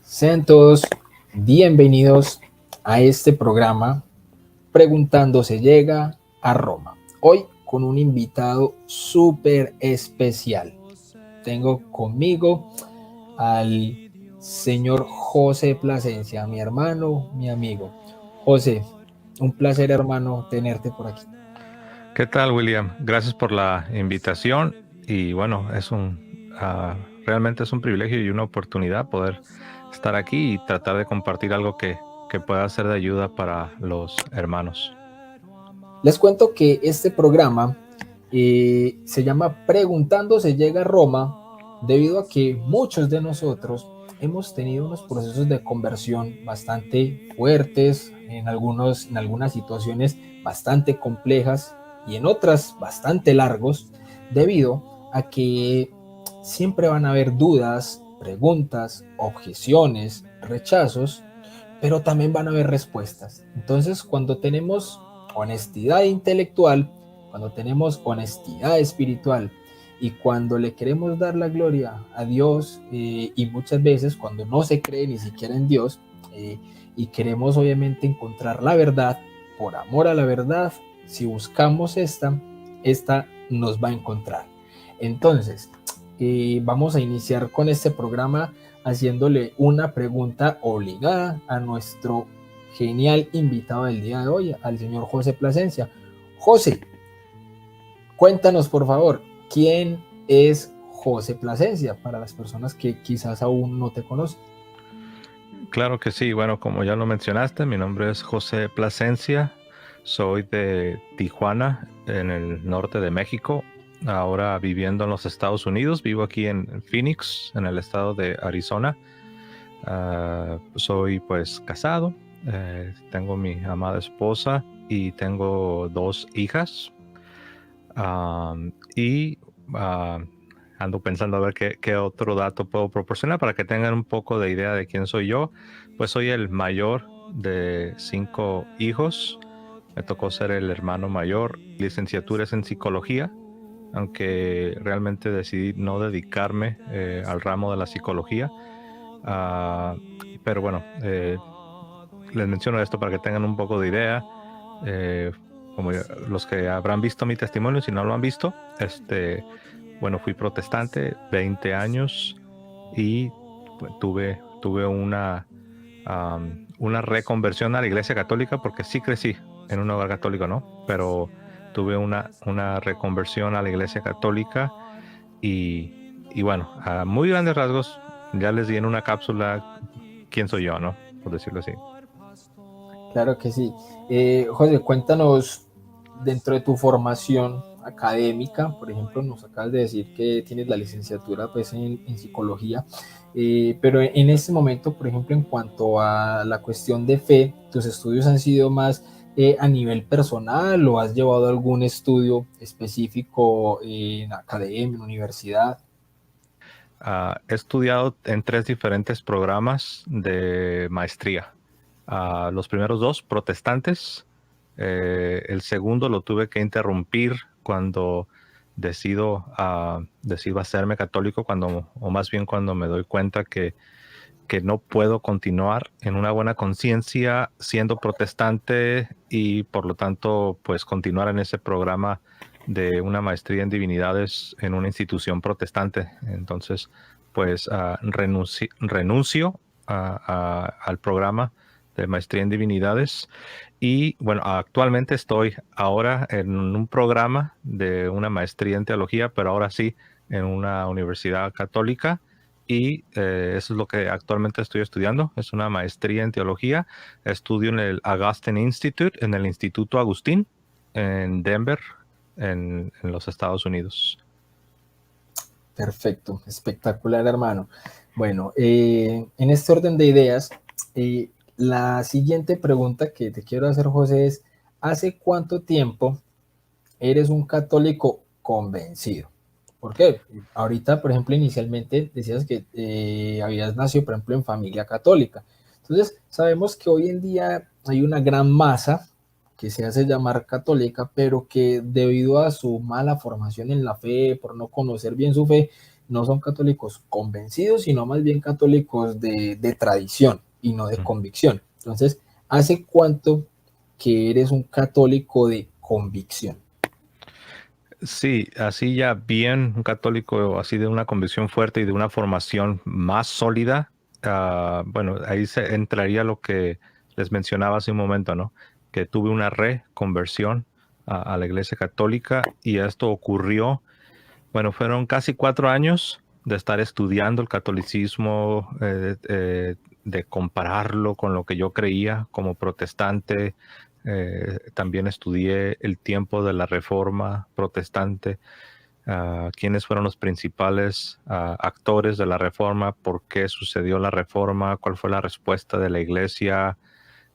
Sean todos bienvenidos a este programa Preguntando se llega a Roma. Hoy con un invitado súper especial. Tengo conmigo al señor José Plasencia, mi hermano, mi amigo. José, un placer, hermano, tenerte por aquí. ¿Qué tal, William? Gracias por la invitación y bueno, realmente es un privilegio y una oportunidad poder estar aquí y tratar de compartir algo que pueda ser de ayuda para los hermanos. Les cuento que este programa se llama Preguntando se llega a Roma debido a que muchos de nosotros hemos tenido unos procesos de conversión bastante fuertes, en algunas situaciones bastante complejas y en otras bastante largos, debido a que siempre van a haber dudas, preguntas, objeciones, rechazos, pero también van a haber respuestas. Entonces, cuando tenemos honestidad intelectual, cuando tenemos honestidad espiritual y cuando le queremos dar la gloria a Dios, y muchas veces cuando no se cree ni siquiera en Dios, y queremos obviamente encontrar la verdad, por amor a la verdad, si buscamos esta nos va a encontrar. Entonces, vamos a iniciar con este programa haciéndole una pregunta obligada a nuestro genial invitado del día de hoy, al señor José Plasencia. José, cuéntanos por favor, ¿quién es José Plasencia para las personas que quizás aún no te conocen? Claro que sí, bueno, como ya lo mencionaste, mi nombre es José Plasencia, soy de Tijuana, en el norte de México, ahora viviendo en los Estados Unidos, vivo aquí en Phoenix, en el estado de Arizona. Soy pues casado, tengo mi amada esposa y tengo 2 hijas. Y ando pensando a ver qué otro dato puedo proporcionar para que tengan un poco de idea de quién soy yo. Pues soy el mayor de 5 hijos. Me tocó ser el hermano mayor. Licenciatura es en psicología, aunque realmente decidí no dedicarme al ramo de la psicología. Pero bueno, les menciono esto para que tengan un poco de idea. Como los que habrán visto mi testimonio, si no lo han visto, bueno, fui protestante 20 años y pues, tuve una reconversión a la Iglesia Católica, porque sí crecí en un hogar católico, ¿no? Pero tuve una reconversión a la Iglesia Católica y bueno, a muy grandes rasgos, ya les di en una cápsula quién soy yo, ¿no? Por decirlo así. Claro que sí. José, cuéntanos dentro de tu formación académica, por ejemplo, nos acabas de decir que tienes la licenciatura pues, en psicología, pero en este momento, por ejemplo, en cuanto a la cuestión de fe, ¿tus estudios han sido más a nivel personal o has llevado algún estudio específico en academia, en universidad? He estudiado en 3 diferentes programas de maestría. Los primeros 2 protestantes. El segundo lo tuve que interrumpir cuando decido hacerme católico, o más bien cuando me doy cuenta que no puedo continuar en una buena conciencia siendo protestante y por lo tanto pues continuar en ese programa de una maestría en divinidades en una institución protestante. Entonces pues renuncio al programa de maestría en divinidades y bueno, actualmente estoy ahora en un programa de una maestría en teología, pero ahora sí en una universidad católica. Y eso es lo que actualmente estoy estudiando. Es una maestría en teología. Estudio en el Augustine Institute, en el Instituto Agustín, en Denver, en los Estados Unidos. Perfecto, espectacular, hermano. Bueno, en este orden de ideas, la siguiente pregunta que te quiero hacer, José, es, ¿hace cuánto tiempo eres un católico convencido? ¿Por qué? Ahorita, por ejemplo, inicialmente decías que habías nacido, por ejemplo, en familia católica. Entonces, sabemos que hoy en día hay una gran masa que se hace llamar católica, pero que debido a su mala formación en la fe, por no conocer bien su fe, no son católicos convencidos, sino más bien católicos de tradición y no de convicción. Entonces, ¿hace cuánto que eres un católico de convicción? Sí, así ya bien un católico, así de una convicción fuerte y de una formación más sólida. Bueno, ahí se entraría lo que les mencionaba hace un momento, ¿no? Que tuve una reconversión a la Iglesia Católica y esto ocurrió, bueno, fueron casi 4 años de estar estudiando el catolicismo, de compararlo con lo que yo creía como protestante. También estudié el tiempo de la Reforma protestante, quiénes fueron los principales actores de la Reforma, por qué sucedió la Reforma, cuál fue la respuesta de la Iglesia,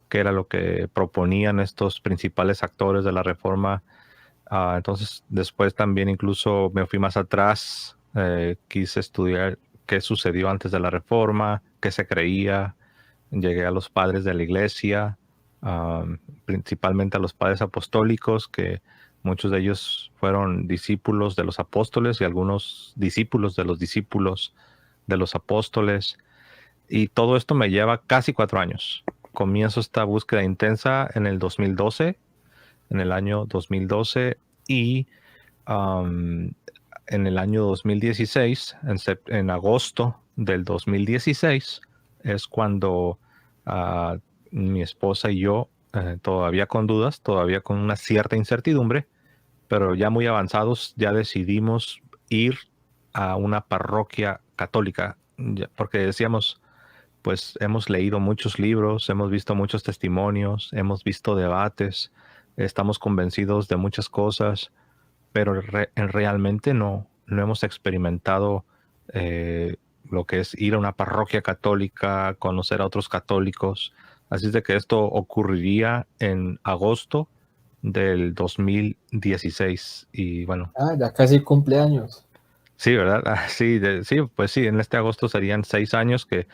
qué era lo que proponían estos principales actores de la Reforma. Entonces, después también incluso me fui más atrás, quise estudiar qué sucedió antes de la Reforma, qué se creía. Llegué a los padres de la iglesia, principalmente a los padres apostólicos, que muchos de ellos fueron discípulos de los apóstoles y algunos discípulos de los apóstoles. Y todo esto me lleva casi 4 años. Comienzo esta búsqueda intensa en el 2012, en el año 2012 y um, en el año 2016, en agosto del 2016, es cuando mi esposa y yo, todavía con dudas, todavía con una cierta incertidumbre, pero ya muy avanzados, ya decidimos ir a una parroquia católica, porque decíamos, pues hemos leído muchos libros, hemos visto muchos testimonios, hemos visto debates, estamos convencidos de muchas cosas, pero realmente no hemos experimentado lo que es ir a una parroquia católica, conocer a otros católicos. Así es de que esto ocurriría en agosto del 2016. Y bueno, Ah, ya casi cumpleaños. sí, ¿verdad? Sí, sí, pues sí, en este agosto serían 6 años que,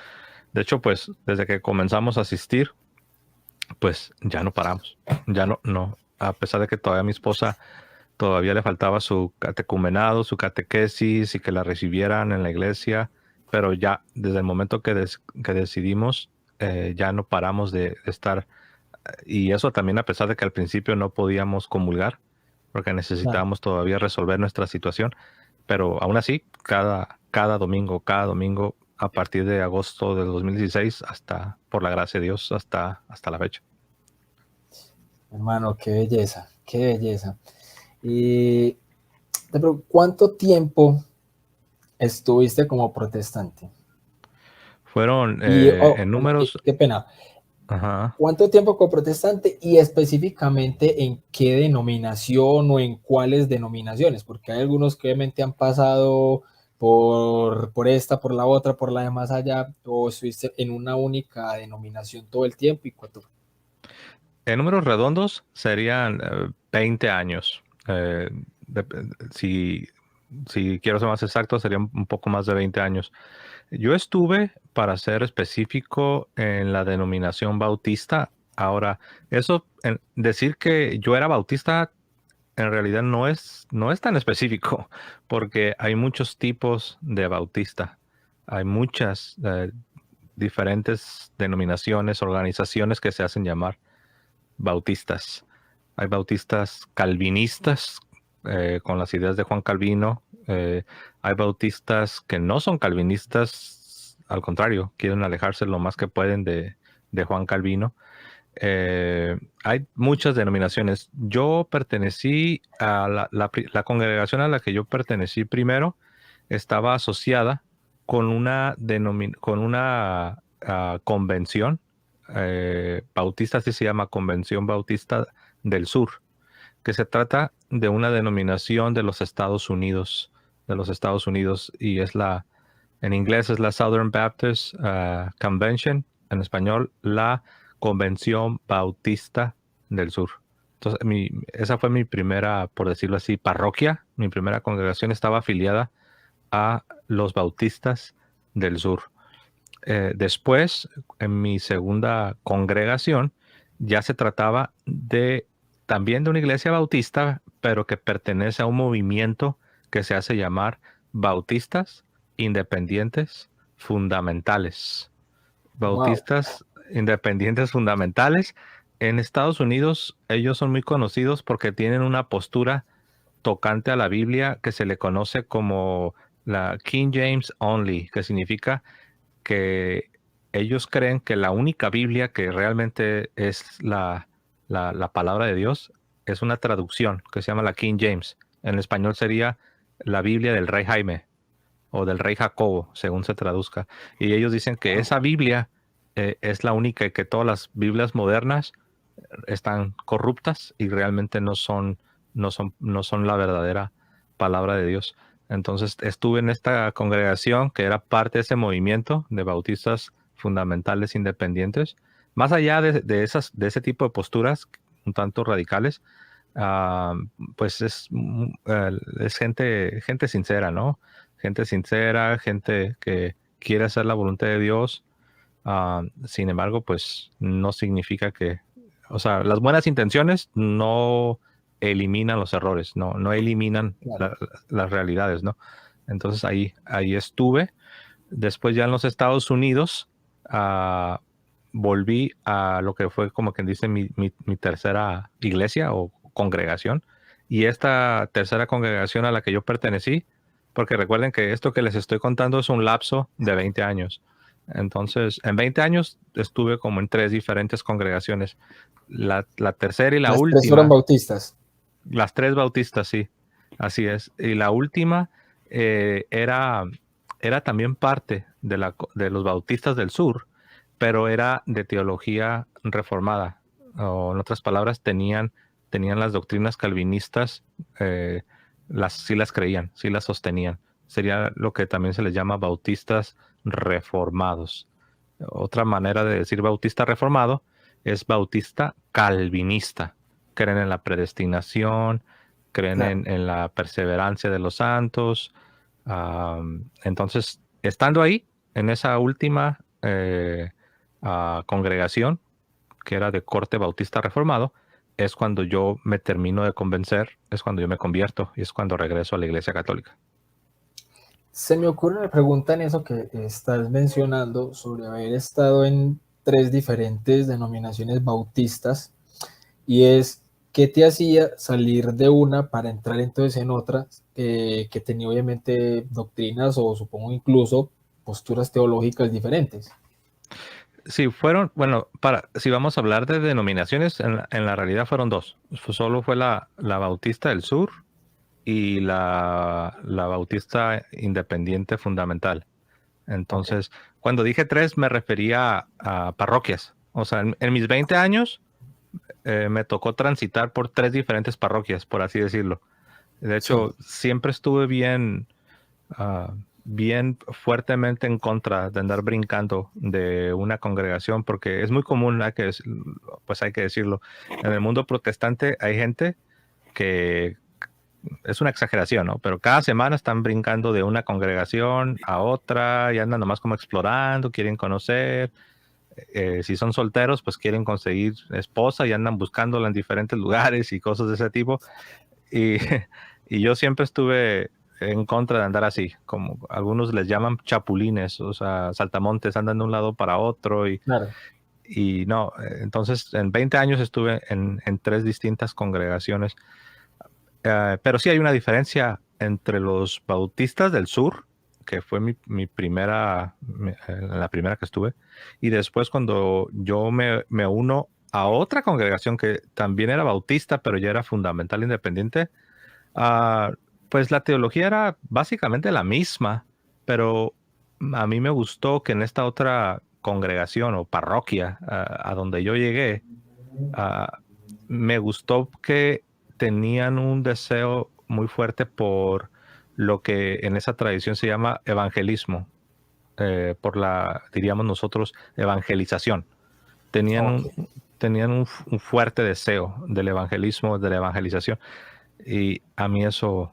de hecho, pues desde que comenzamos a asistir, pues ya no paramos. Ya no. A pesar de que todavía mi esposa todavía le faltaba su catecumenado, su catequesis y que la recibieran en la iglesia, pero ya desde el momento que decidimos, ya no paramos de estar. Y eso también a pesar de que al principio no podíamos comulgar, porque Claro. necesitábamos todavía resolver nuestra situación, pero aún así, cada domingo, a partir de agosto del 2016 hasta, por la gracia de Dios, hasta la fecha. Hermano, qué belleza, qué belleza. Y ¿cuánto tiempo estuviste como protestante? Fueron Y, en qué, números, qué pena, ajá. ¿cuánto tiempo como protestante y específicamente en qué denominación o en cuáles denominaciones? Porque hay algunos que obviamente han pasado por esta, por la otra, por la de más allá, o estuviste en una única denominación todo el tiempo y cuánto. En números redondos serían 20 años. De- si, si quiero ser más exacto, serían un poco más de 20 años. Yo estuve, para ser específico, en la denominación bautista. Ahora, decir que yo era bautista en realidad no es tan específico, porque hay muchos tipos de bautista. Hay muchas diferentes denominaciones, organizaciones que se hacen llamar bautistas. Hay bautistas calvinistas, con las ideas de Juan Calvino. Hay bautistas que no son calvinistas, al contrario, quieren alejarse lo más que pueden de Juan Calvino. Hay muchas denominaciones. Yo pertenecí a la congregación a la que yo pertenecí primero, estaba asociada con una convención bautista, así se llama, Convención Bautista del Sur, que se trata de una denominación de los Estados Unidos, y en inglés es la Southern Baptist Convention, en español la Convención Bautista del Sur. Entonces, esa fue mi primera, por decirlo así, parroquia. Mi primera congregación estaba afiliada a los Bautistas del Sur. Después, en mi segunda congregación, ya se trataba también de una iglesia bautista, pero que pertenece a un movimiento que se hace llamar Bautistas independientes fundamentales. Wow. Bautistas independientes fundamentales. En Estados Unidos, ellos son muy conocidos porque tienen una postura tocante a la Biblia que se le conoce como la King James Only, que significa que ellos creen que la única Biblia que realmente es la palabra de Dios es una traducción que se llama la King James. En español sería la Biblia del Rey Jaime o del Rey Jacobo, según se traduzca. Y ellos dicen que Wow. esa Biblia es la única y que todas las Biblias modernas están corruptas y realmente no son la verdadera palabra de Dios. Entonces estuve en esta congregación que era parte de ese movimiento de bautistas fundamentales independientes. Más allá de ese tipo de posturas un tanto radicales, ah, pues es gente sincera, ¿no? Gente sincera, gente que quiere hacer la voluntad de Dios. Sin embargo, pues no significa que, o sea, las buenas intenciones no eliminan los errores, no eliminan Claro. las realidades, ¿no? Entonces ahí estuve. Después ya en los Estados Unidos, ah, volví a lo que fue como quien dice mi tercera iglesia o congregación. Y esta tercera congregación a la que yo pertenecí, porque recuerden que esto que les estoy contando es un lapso de 20 años. Entonces, en 20 años estuve como en tres diferentes congregaciones. La tercera y la Las tres fueron última, bautistas. las tres bautistas, sí, así es. Y la última era también parte de los bautistas del sur, pero era de teología reformada. O en otras palabras, tenían las doctrinas calvinistas, sí las creían, sí las sostenían. Sería lo que también se les llama bautistas reformados. Otra manera de decir bautista reformado es bautista calvinista. Creen en la predestinación, creen Claro. en la perseverancia de los santos. Entonces, estando ahí, en esa última congregación, que era de corte bautista reformado, es cuando yo me termino de convencer, es cuando yo me convierto y es cuando regreso a la Iglesia Católica. Se me ocurre una pregunta en eso que estás mencionando sobre haber estado en tres diferentes denominaciones bautistas y es, ¿qué te hacía salir de una para entrar entonces en otra que tenía obviamente doctrinas o supongo incluso posturas teológicas diferentes? Sí, bueno, si vamos a hablar de denominaciones, en la realidad fueron dos. Solo fue la Bautista del Sur y la Bautista Independiente Fundamental. Ok, Entonces, cuando dije tres, me refería a parroquias. O sea, en mis 20 años me tocó transitar por tres diferentes parroquias, por así decirlo. De sí, hecho, siempre estuve ah, bien fuertemente en contra de andar brincando de una congregación, porque es muy común, pues hay que decirlo. En el mundo protestante hay gente que es una exageración, ¿no? Pero cada semana están brincando de una congregación a otra y andan nomás como explorando, quieren conocer. Si son solteros, pues quieren conseguir esposa y andan buscándola en diferentes lugares y cosas de ese tipo. Y, y yo siempre estuve en contra de andar así, como algunos les llaman chapulines, o sea, saltamontes, andan de un lado para otro claro. y no. Entonces, en 20 años estuve en tres distintas congregaciones. Pero sí hay una diferencia entre los bautistas del sur, que fue la primera que estuve, y después cuando yo me uno a otra congregación que también era bautista, pero ya era fundamental independiente. Ah, pues la teología era básicamente la misma, pero a mí me gustó que en esta otra congregación o parroquia a donde yo llegué, ah, me gustó que tenían un deseo muy fuerte por lo que en esa tradición se llama evangelismo, por diríamos nosotros, evangelización. Tenían Ok. un fuerte deseo del evangelismo, de la evangelización. Y a mí eso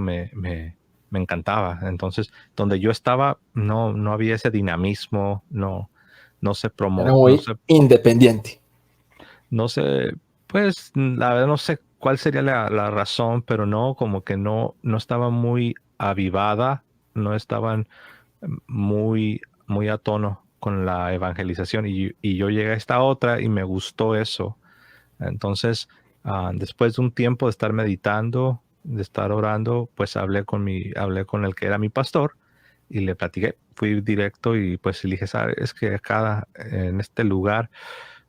me encantaba. Entonces, donde yo estaba, no había ese dinamismo, no se Era promo, muy independiente. no sé, pues la verdad no sé cuál sería la razón, pero no, como que no estaba muy avivada no estaban muy a tono con la evangelización y yo llegué a esta otra y me gustó eso. Entonces, después de un tiempo de estar meditando, de estar orando, pues hablé con el que era mi pastor y le platiqué, fui directo y pues le dije, sabes, es que acá en este lugar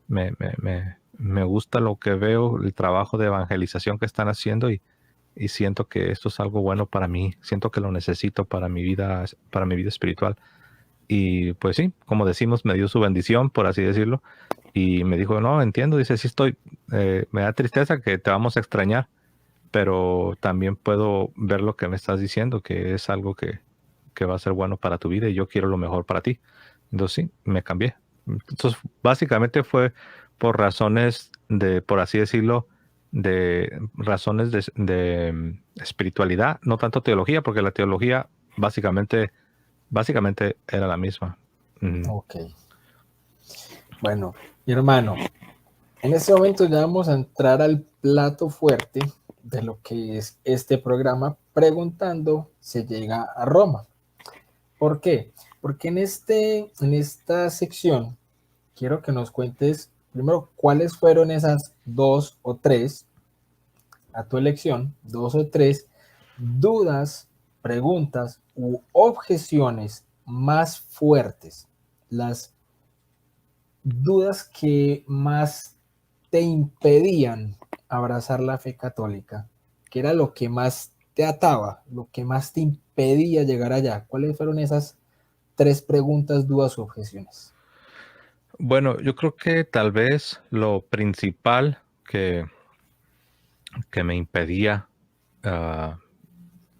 me gusta lo que veo, el trabajo de evangelización que están haciendo y siento que esto es algo bueno para mí, siento que lo necesito para mi vida espiritual. Y pues sí, como decimos, me dio su bendición, por así decirlo, y me dijo, no, entiendo, dice, sí estoy, me da tristeza que te vamos a extrañar, pero también puedo ver lo que me estás diciendo, que es algo que va a ser bueno para tu vida y yo quiero lo mejor para ti. Entonces sí, me cambié. Entonces, básicamente fue por razones de, por así decirlo, de razones de espiritualidad, no tanto teología, porque la teología básicamente era la misma. Ujú. Ok. Bueno, mi hermano, en este momento ya vamos a entrar al plato fuerte de lo que es este programa, preguntando se llega a Roma. ¿Por qué? Porque en esta sección quiero que nos cuentes primero cuáles fueron esas dos o tres, a tu elección, dos o tres dudas, preguntas u objeciones más fuertes, las dudas que más te impedían abrazar la fe católica, que era lo que más te ataba, lo que más te impedía llegar allá. ¿Cuáles fueron esas tres preguntas, dudas u objeciones? Bueno, yo creo que tal vez lo principal que me impedía ah,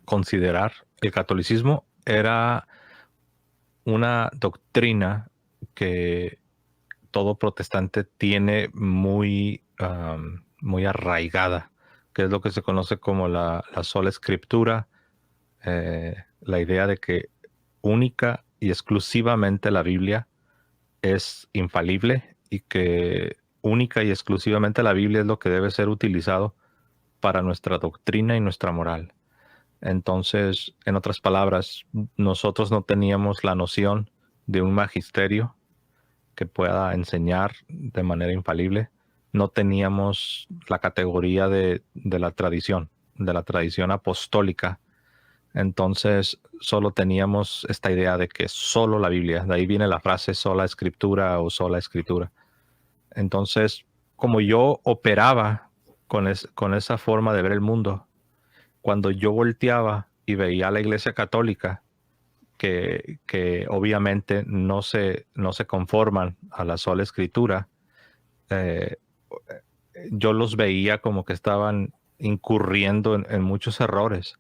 considerar el catolicismo era una doctrina que todo protestante tiene muy arraigada, que es lo que se conoce como la sola escritura, la idea de que única y exclusivamente la Biblia es infalible y que única y exclusivamente la Biblia es lo que debe ser utilizado para nuestra doctrina y nuestra moral. Entonces, en otras palabras, nosotros no teníamos la noción de un magisterio que pueda enseñar de manera infalible. No teníamos la categoría de de la tradición apostólica. Entonces, solo teníamos esta idea de que solo la Biblia, de ahí viene la frase sola escritura o sola escritura. Entonces, como yo operaba con esa forma de ver el mundo, cuando yo volteaba y veía a la Iglesia Católica, que obviamente no se conforman a la sola escritura, eh, yo los veía como que estaban incurriendo en muchos errores,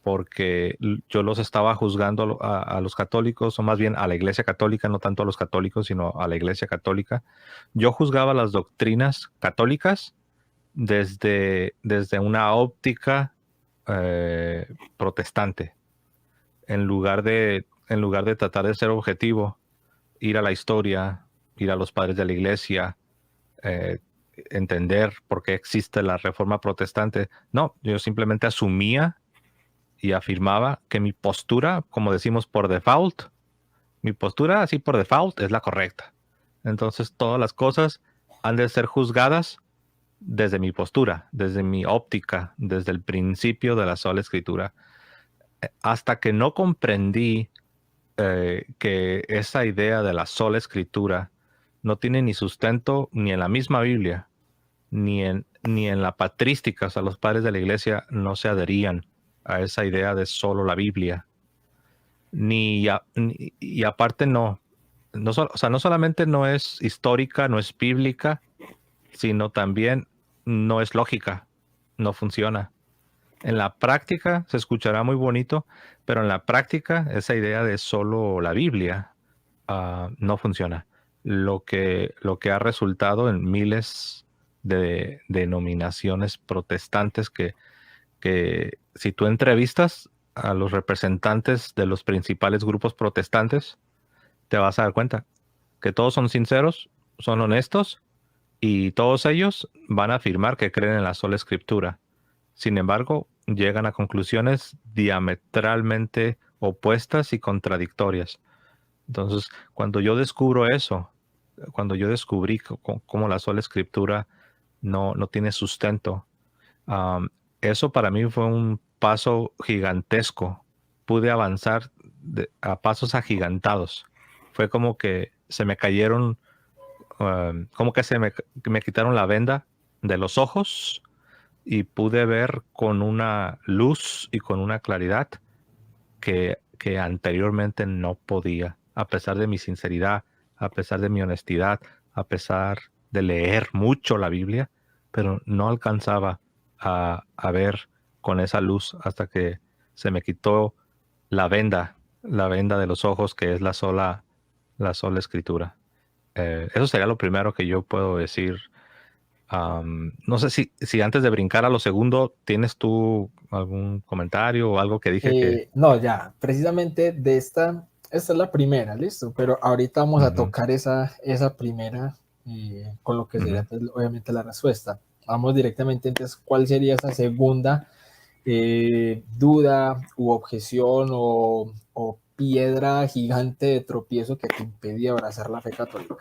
porque yo los estaba juzgando a los católicos, o más bien a la Iglesia Católica, no tanto a los católicos, sino a la Iglesia Católica. Yo juzgaba las doctrinas católicas desde una óptica protestante, en lugar de tratar de ser objetivo, ir a la historia, ir a los padres de la iglesia, eh, entender por qué existe la reforma protestante. No, yo simplemente asumía y afirmaba que mi postura, como decimos por default, mi postura así por default es la correcta. Entonces todas las cosas han de ser juzgadas desde mi postura, desde mi óptica, desde el principio de la sola escritura. Hasta que no comprendí que esa idea de la sola escritura no tiene ni sustento ni en la misma Biblia, ni en la patrística, o sea, los padres de la iglesia no se adherían a esa idea de solo la Biblia, y aparte o sea, no solamente no es histórica, no es bíblica, sino también no es lógica, no funciona. En la práctica se escuchará muy bonito, pero en la práctica esa idea de solo la Biblia no funciona. Lo que ha resultado en miles de denominaciones protestantes que si tú entrevistas a los representantes de los principales grupos protestantes, te vas a dar cuenta que todos son sinceros, son honestos y todos ellos van a afirmar que creen en la sola escritura. Sin embargo, llegan a conclusiones diametralmente opuestas y contradictorias. Entonces, cuando yo descubro eso, cuando yo descubrí cómo la sola escritura no tiene sustento, um, eso para mí fue un paso gigantesco. Pude avanzar a pasos agigantados. Fue como que se me cayeron, como que me quitaron la venda de los ojos y pude ver con una luz y con una claridad que anteriormente no podía, a pesar de mi sinceridad, a pesar de mi honestidad, a pesar de leer mucho la Biblia, pero no alcanzaba a ver con esa luz hasta que se me quitó la venda de los ojos, que es la sola escritura. Eso sería lo primero que yo puedo decir. No sé si antes de brincar a lo segundo, ¿tienes tú algún comentario o algo que dije que... No, ya, precisamente esta es la primera, listo, pero ahorita vamos a Ujú, tocar esa primera con lo que sería ujú. pues, obviamente la respuesta. Vamos directamente, entonces, ¿cuál sería esa segunda duda u objeción o piedra gigante de tropiezo que te impedía abrazar la fe católica?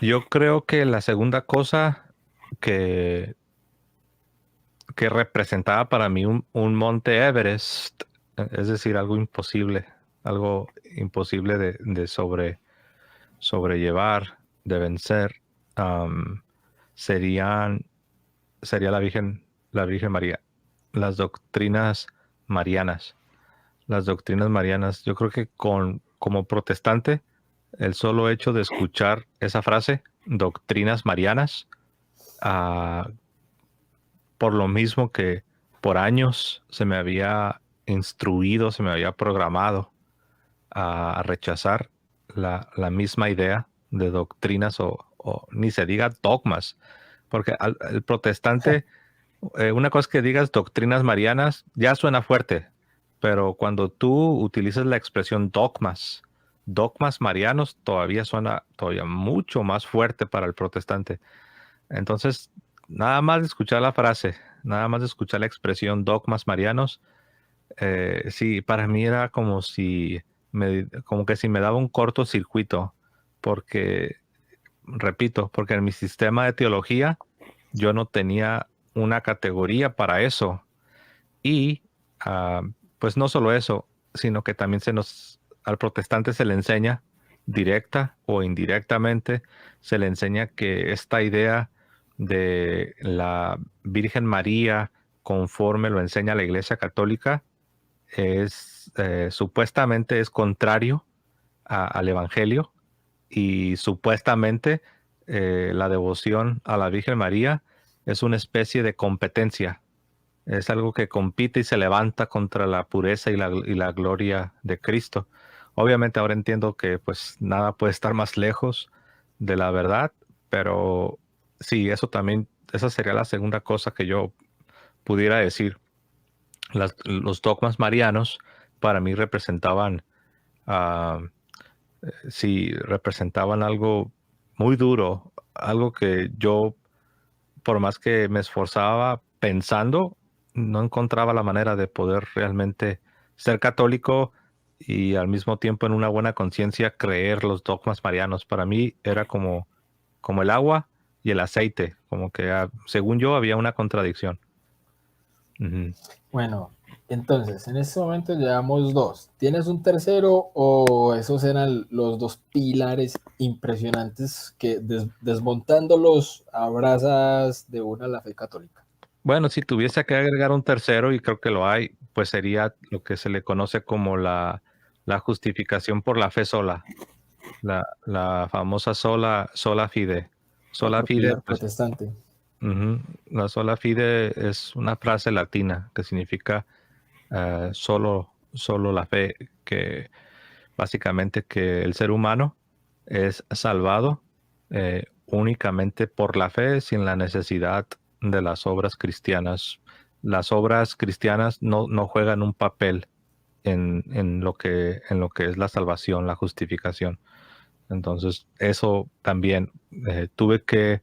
Yo creo que la segunda cosa que, que representaba para mí un monte Everest, es decir, algo imposible de sobrellevar, de vencer, am, serían, sería la Virgen María, las doctrinas marianas. Las doctrinas marianas, yo creo que como protestante, el solo hecho de escuchar esa frase, doctrinas marianas, ah, por lo mismo que por años se me había instruido, se me había programado a rechazar la misma idea de doctrinas o ni se diga dogmas, porque el protestante, una cosa es que digas doctrinas marianas, ya suena fuerte, pero cuando tú utilizas la expresión dogmas, dogmas marianos, todavía suena todavía mucho más fuerte para el protestante. Entonces, nada más de escuchar la frase, nada más de escuchar la expresión dogmas marianos, sí, para mí era como que si me daba un cortocircuito, porque, repito, porque en mi sistema de teología yo no tenía una categoría para eso. Y ah, pues no solo eso, sino que también al protestante se le enseña, directa o indirectamente, se le enseña que esta idea de la Virgen María, conforme lo enseña la Iglesia Católica, supuestamente es contrario al Evangelio y supuestamente la devoción a la Virgen María es una especie de competencia, es algo que compite y se levanta contra la pureza y la gloria de Cristo. Obviamente ahora entiendo que pues nada puede estar más lejos de la verdad, pero sí, esa sería la segunda cosa que yo pudiera decir. Los dogmas marianos para mí ah, sí, representaban algo muy duro, algo que yo, por más que me esforzaba pensando, no encontraba la manera de poder realmente ser católico y al mismo tiempo en una buena conciencia creer los dogmas marianos. Para mí era como el agua y el aceite, como que según yo había una contradicción. Ujú. Bueno, entonces, en este momento llevamos dos. ¿Tienes un tercero o esos eran los dos pilares impresionantes que desmontándolos abrazas de una la fe católica? Bueno, si tuviese que agregar un tercero, y creo que lo hay, pues sería lo que se le conoce como la justificación por la fe sola, la famosa sola fide. Sola Otro fide, pilar pues, protestante. ujú, la sola fide es una frase latina que significa solo la fe, que básicamente que el ser humano es salvado únicamente por la fe, sin la necesidad de las obras cristianas. Las obras cristianas no juegan un papel en lo que es la salvación, la justificación. Entonces, eso también tuve que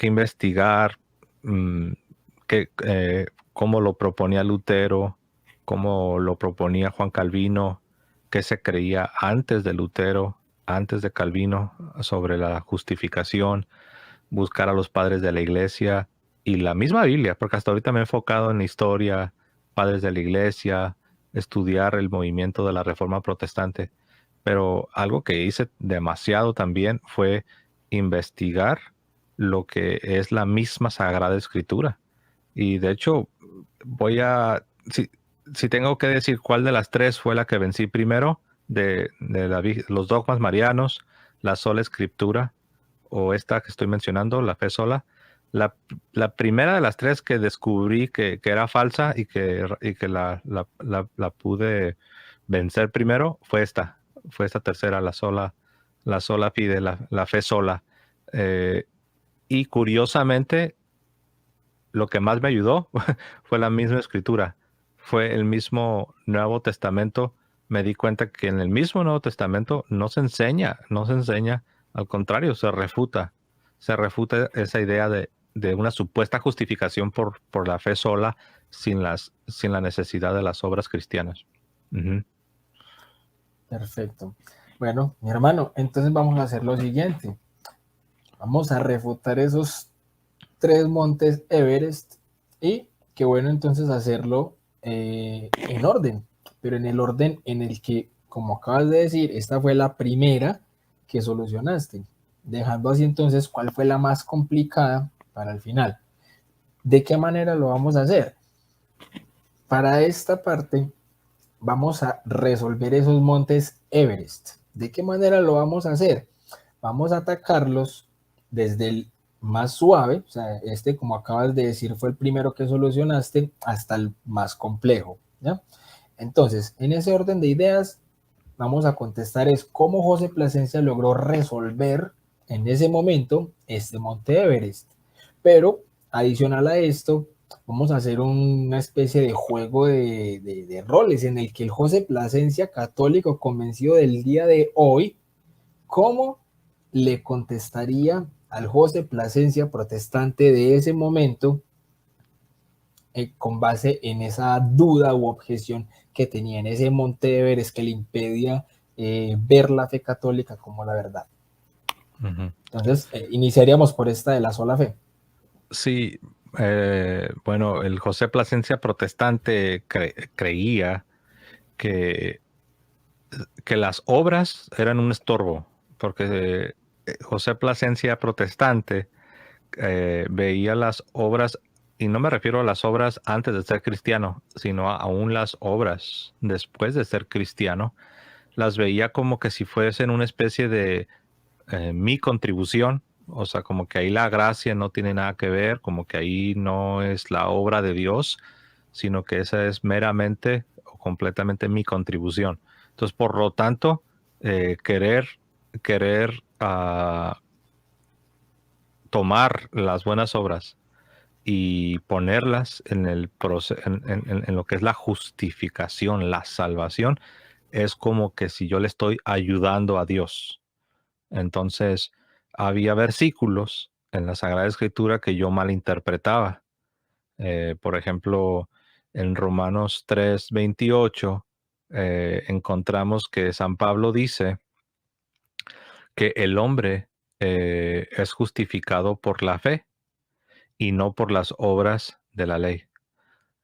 investigar mm, cómo lo proponía Lutero, como lo proponía Juan Calvino, que se creía antes de Lutero, antes de Calvino, sobre la justificación, buscar a los padres de la iglesia y la misma Biblia, porque hasta ahorita me he enfocado en la historia, padres de la iglesia, estudiar el movimiento de la Reforma Protestante, pero algo que hice demasiado también fue investigar lo que es la misma Sagrada Escritura. Y de hecho, si, si tengo que decir cuál de las tres fue la que vencí primero, los dogmas marianos, la sola escritura o esta que estoy mencionando, la fe sola, la, la primera de las tres que descubrí que era falsa y que la pude vencer primero fue esta tercera, la sola fide, la fe sola. Eh, y curiosamente, lo que más me ayudó fue la misma escritura, fue el mismo Nuevo Testamento. Me di cuenta que en el mismo Nuevo Testamento no se enseña, al contrario, se refuta esa idea de una supuesta justificación por la fe sola sin la necesidad de las obras cristianas. Ujú. Perfecto. Bueno, mi hermano, entonces vamos a hacer lo siguiente. Vamos a refutar esos 3 montes Everest y qué bueno entonces hacerlo en orden, pero en el orden en el que, como acabas de decir, esta fue la primera que solucionaste, dejando así entonces cuál fue la más complicada para el final. ¿De qué manera lo vamos a hacer? Para esta parte vamos a resolver esos montes Everest. ¿De qué manera lo vamos a hacer? Vamos a atacarlos desde el más suave, o sea, este como acabas de decir fue el primero que solucionaste, hasta el más complejo, ¿ya? Entonces, en ese orden de ideas, vamos a contestar es cómo José Plasencia logró resolver en ese momento este monte Everest. Pero adicional a esto, vamos a hacer una especie de juego de roles en el que el José Plasencia católico convencido del día de hoy, ¿cómo le contestaría al José Plasencia protestante de ese momento con base en esa duda u objeción que tenía en ese monte Everest que le impedía ver la fe católica como la verdad? Ujú. Entonces, iniciaríamos por esta de la sola fe. Sí, bueno, el José Plasencia protestante creía que las obras eran un estorbo, porque José Plasencia protestante veía las obras, y no me refiero a las obras antes de ser cristiano, sino aún las obras después de ser cristiano, las veía como que si fuesen una especie de mi contribución, o sea, como que ahí la gracia no tiene nada que ver, como que ahí no es la obra de Dios, sino que esa es meramente o completamente mi contribución. Entonces, por lo tanto, querer tomar las buenas obras y ponerlas en en lo que es la justificación, la salvación, es como que si yo le estoy ayudando a Dios. Entonces, había versículos en la Sagrada Escritura que yo malinterpretaba. Por ejemplo, en Romanos 3:28 encontramos que San Pablo dice que el hombre es justificado por la fe y no por las obras de la ley.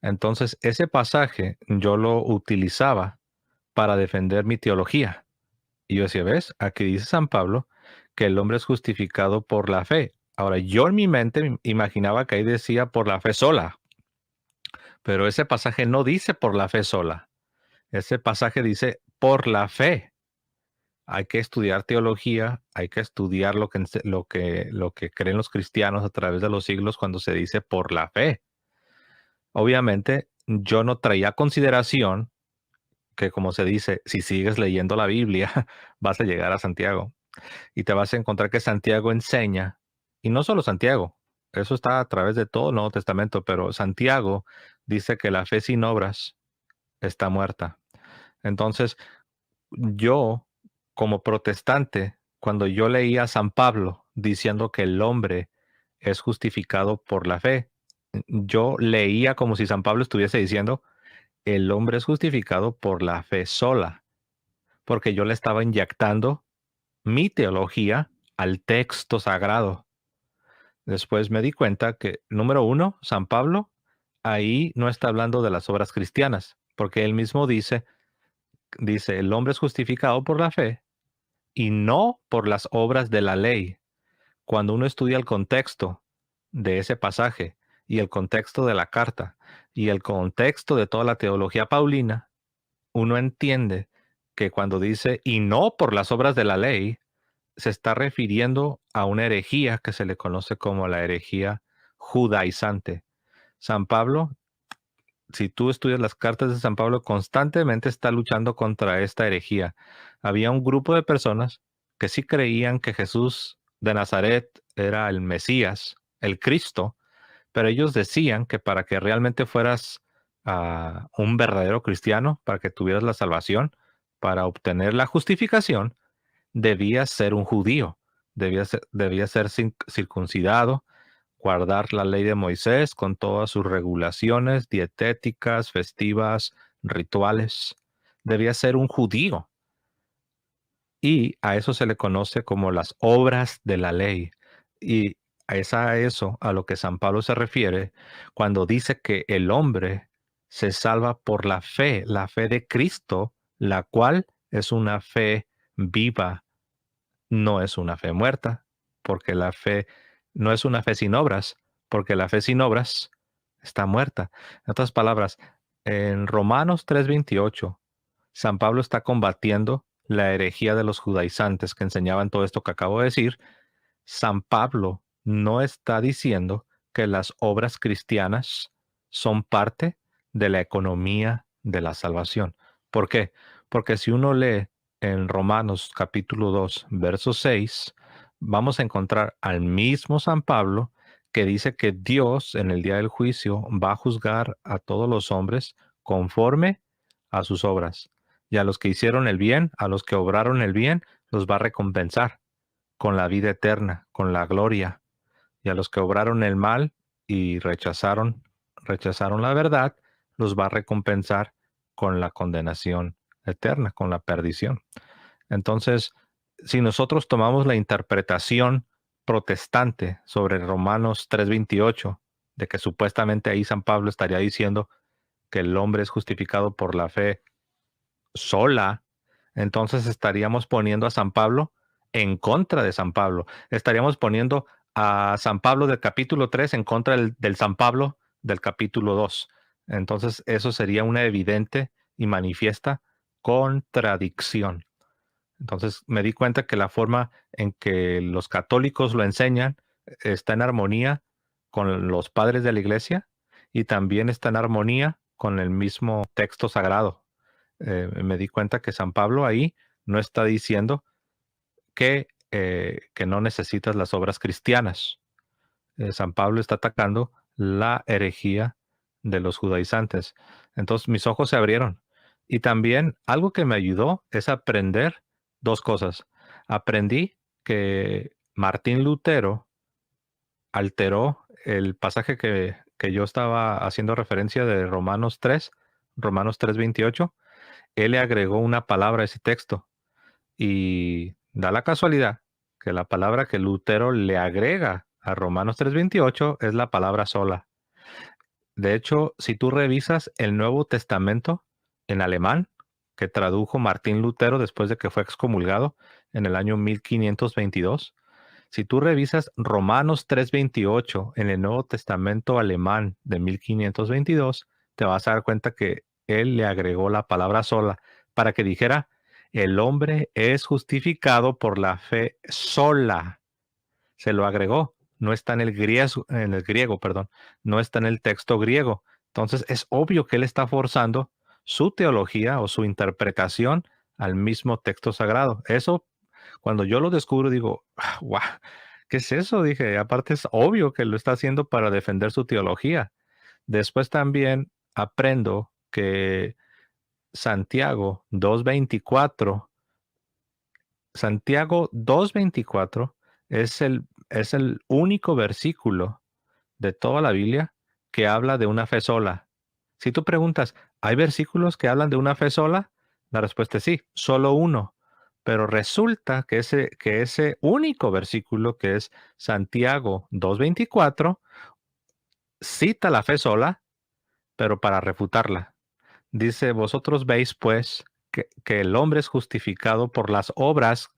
Entonces, ese pasaje yo lo utilizaba para defender mi teología. Y yo decía, ¿ves? Aquí dice San Pablo que el hombre es justificado por la fe. Ahora, yo en mi mente imaginaba que ahí decía por la fe sola, pero ese pasaje no dice por la fe sola. Ese pasaje dice por la fe. Hay que estudiar teología, hay que estudiar lo que creen los cristianos a través de los siglos cuando se dice por la fe. Obviamente, yo no traía consideración que, como se dice, si sigues leyendo la Biblia, vas a llegar a Santiago y te vas a encontrar que Santiago enseña, y no solo Santiago, eso está a través de todo el Nuevo Testamento, pero Santiago dice que la fe sin obras está muerta. Entonces, yo, como protestante, cuando yo leía a San Pablo diciendo que el hombre es justificado por la fe, yo leía como si San Pablo estuviese diciendo el hombre es justificado por la fe sola, porque yo le estaba inyectando mi teología al texto sagrado. Después me di cuenta que, número uno, San Pablo ahí no está hablando de las obras cristianas, porque él mismo dice, el hombre es justificado por la fe y no por las obras de la ley. Cuando uno estudia el contexto de ese pasaje y el contexto de la carta y el contexto de toda la teología paulina, uno entiende que cuando dice y no por las obras de la ley, se está refiriendo a una herejía que se le conoce como la herejía judaizante. San Pablo, si tú estudias las cartas de San Pablo, constantemente está luchando contra esta herejía. Había un grupo de personas que sí creían que Jesús de Nazaret era el Mesías, el Cristo, pero ellos decían que para que realmente fueras un verdadero cristiano, para que tuvieras la salvación, para obtener la justificación, debías ser un judío, debías ser circuncidado, guardar la ley de Moisés con todas sus regulaciones dietéticas, festivas, rituales. Debías ser un judío. Y a eso se le conoce como las obras de la ley. Y es a eso a lo que San Pablo se refiere cuando dice que el hombre se salva por la fe de Cristo, la cual es una fe viva, no es una fe muerta, porque la fe no es una fe sin obras, porque la fe sin obras está muerta. En otras palabras, en Romanos 3:28, San Pablo está combatiendo la herejía de los judaizantes que enseñaban todo esto que acabo de decir. San Pablo no está diciendo que las obras cristianas son parte de la economía de la salvación. ¿Por qué? Porque si uno lee en Romanos capítulo 2, verso 6, vamos a encontrar al mismo San Pablo que dice que Dios en el día del juicio va a juzgar a todos los hombres conforme a sus obras. Y a los que hicieron el bien, a los que obraron el bien, los va a recompensar con la vida eterna, con la gloria. Y a los que obraron el mal y rechazaron la verdad, los va a recompensar con la condenación eterna, con la perdición. Entonces, si nosotros tomamos la interpretación protestante sobre Romanos 3:28, de que supuestamente ahí San Pablo estaría diciendo que el hombre es justificado por la fe sola, entonces estaríamos poniendo a San Pablo en contra de San Pablo. Estaríamos poniendo a San Pablo del capítulo 3 en contra del San Pablo del capítulo 2. Entonces eso sería una evidente y manifiesta contradicción. Entonces me di cuenta que la forma en que los católicos lo enseñan está en armonía con los padres de la iglesia y también está en armonía con el mismo texto sagrado. Me di cuenta que San Pablo ahí no está diciendo que no necesitas las obras cristianas. San Pablo está atacando la herejía de los judaizantes. Entonces mis ojos se abrieron. Y también algo que me ayudó es aprender dos cosas. Aprendí que Martín Lutero alteró el pasaje que yo estaba haciendo referencia de Romanos 3:28. Él le agregó una palabra a ese texto y da la casualidad que la palabra que Lutero le agrega a Romanos 3:28 es la palabra sola. De hecho, si tú revisas el Nuevo Testamento en alemán, que tradujo Martín Lutero después de que fue excomulgado en el año 1522, si tú revisas Romanos 3:28 en el Nuevo Testamento alemán de 1522, te vas a dar cuenta que él le agregó la palabra sola para que dijera, el hombre es justificado por la fe sola. Se lo agregó, no está en el griego, perdón, no está en el texto griego. Entonces es obvio que él está forzando su teología o su interpretación al mismo texto sagrado. Eso, cuando yo lo descubro, digo, wow, ¿qué es eso? Dije, aparte es obvio que lo está haciendo para defender su teología. Después también aprendo que Santiago 2:24 Santiago 2:24 es el único versículo de toda la Biblia que habla de una fe sola. Si tú preguntas, ¿hay versículos que hablan de una fe sola? La respuesta es sí, solo uno. Pero resulta que ese único versículo, que es Santiago 2:24, cita la fe sola, pero para refutarla. Dice, vosotros veis pues que el hombre es justificado por las obras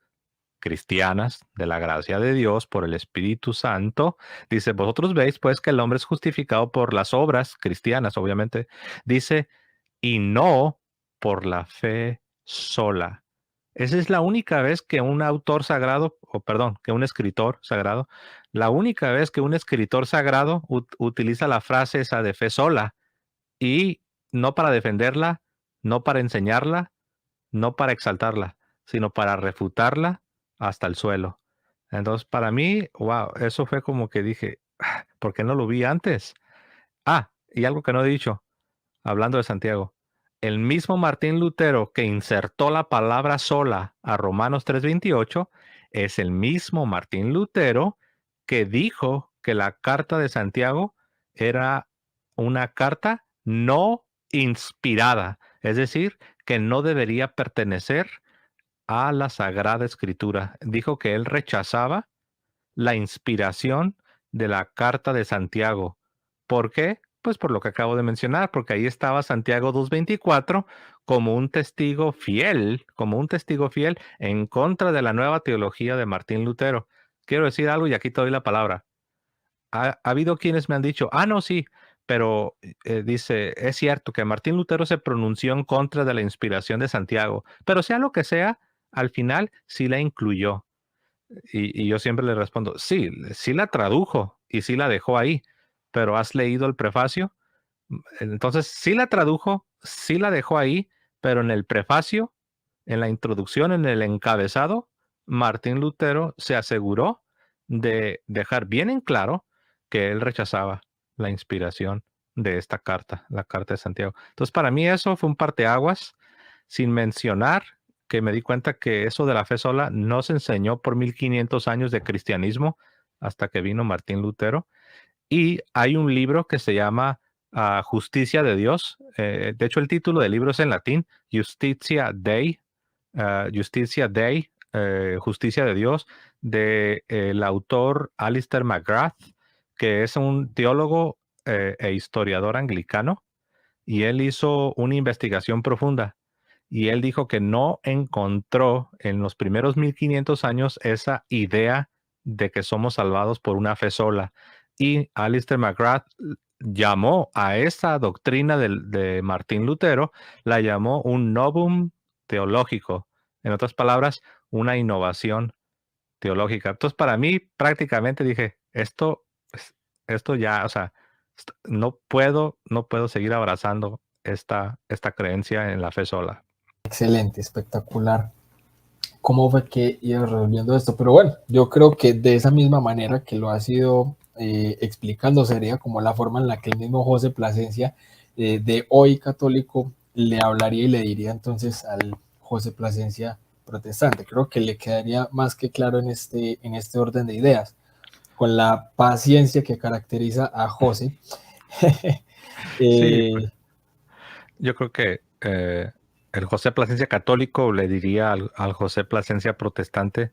cristianas de la gracia de Dios por el Espíritu Santo. Dice, vosotros veis pues que el hombre es justificado por las obras cristianas, obviamente. Dice, y no por la fe sola. Esa es la única vez que un autor sagrado, o perdón, que un escritor sagrado, la única vez que un escritor sagrado utiliza la frase esa de fe sola, y no para defenderla, no para enseñarla, no para exaltarla, sino para refutarla hasta el suelo. Entonces, para mí, wow, eso fue como que dije, ¿por qué no lo vi antes? Ah, y algo que no he dicho, hablando de Santiago. El mismo Martín Lutero que insertó la palabra sola a Romanos 3:28 es el mismo Martín Lutero que dijo que la carta de Santiago era una carta no inspirada, es decir, que no debería pertenecer a la Sagrada Escritura. Dijo que él rechazaba la inspiración de la carta de Santiago. ¿Por qué? Pues por lo que acabo de mencionar, porque ahí estaba Santiago 2:24 como un testigo fiel en contra de la nueva teología de Martín Lutero. Quiero decir algo y aquí te doy la palabra. Ha habido quienes me han dicho, no, sí, pero dice, es cierto que Martín Lutero se pronunció en contra de la inspiración de Santiago, pero sea lo que sea, al final sí la incluyó. Y yo siempre le respondo, sí, sí la tradujo y sí la dejó ahí, pero ¿has leído el prefacio? Entonces, sí la tradujo, sí la dejó ahí, pero en el prefacio, en la introducción, en el encabezado, Martín Lutero se aseguró de dejar bien en claro que él rechazaba la inspiración de esta carta, la carta de Santiago. Entonces, para mí eso fue un parteaguas, sin mencionar que me di cuenta que eso de la fe sola no se enseñó por 1500 años de cristianismo hasta que vino Martín Lutero. Y hay un libro que se llama Justicia de Dios. De hecho, el título del libro es en latín, Justicia Dei, Justicia de Dios, de el autor Alistair McGrath, que es un teólogo e historiador anglicano, y él hizo una investigación profunda. Y él dijo que no encontró en los primeros 1500 años esa idea de que somos salvados por una fe sola. Y Alistair McGrath llamó a esa doctrina de Martín Lutero, la llamó un novum teológico. En otras palabras, una innovación teológica. Entonces, para mí, prácticamente dije, esto ya, o sea, no puedo seguir abrazando esta creencia en la fe sola. Excelente, espectacular. ¿Cómo fue que ibas resolviendo esto? Pero bueno, yo creo que de esa misma manera que lo has ido explicando, sería como la forma en la que el mismo José Plasencia, de hoy católico, le hablaría y le diría entonces al José Plasencia protestante. Creo que le quedaría más que claro en este orden de ideas, con la paciencia que caracteriza a José. Sí, pues, eh, yo creo que el José Plasencia católico le diría al José Plasencia protestante,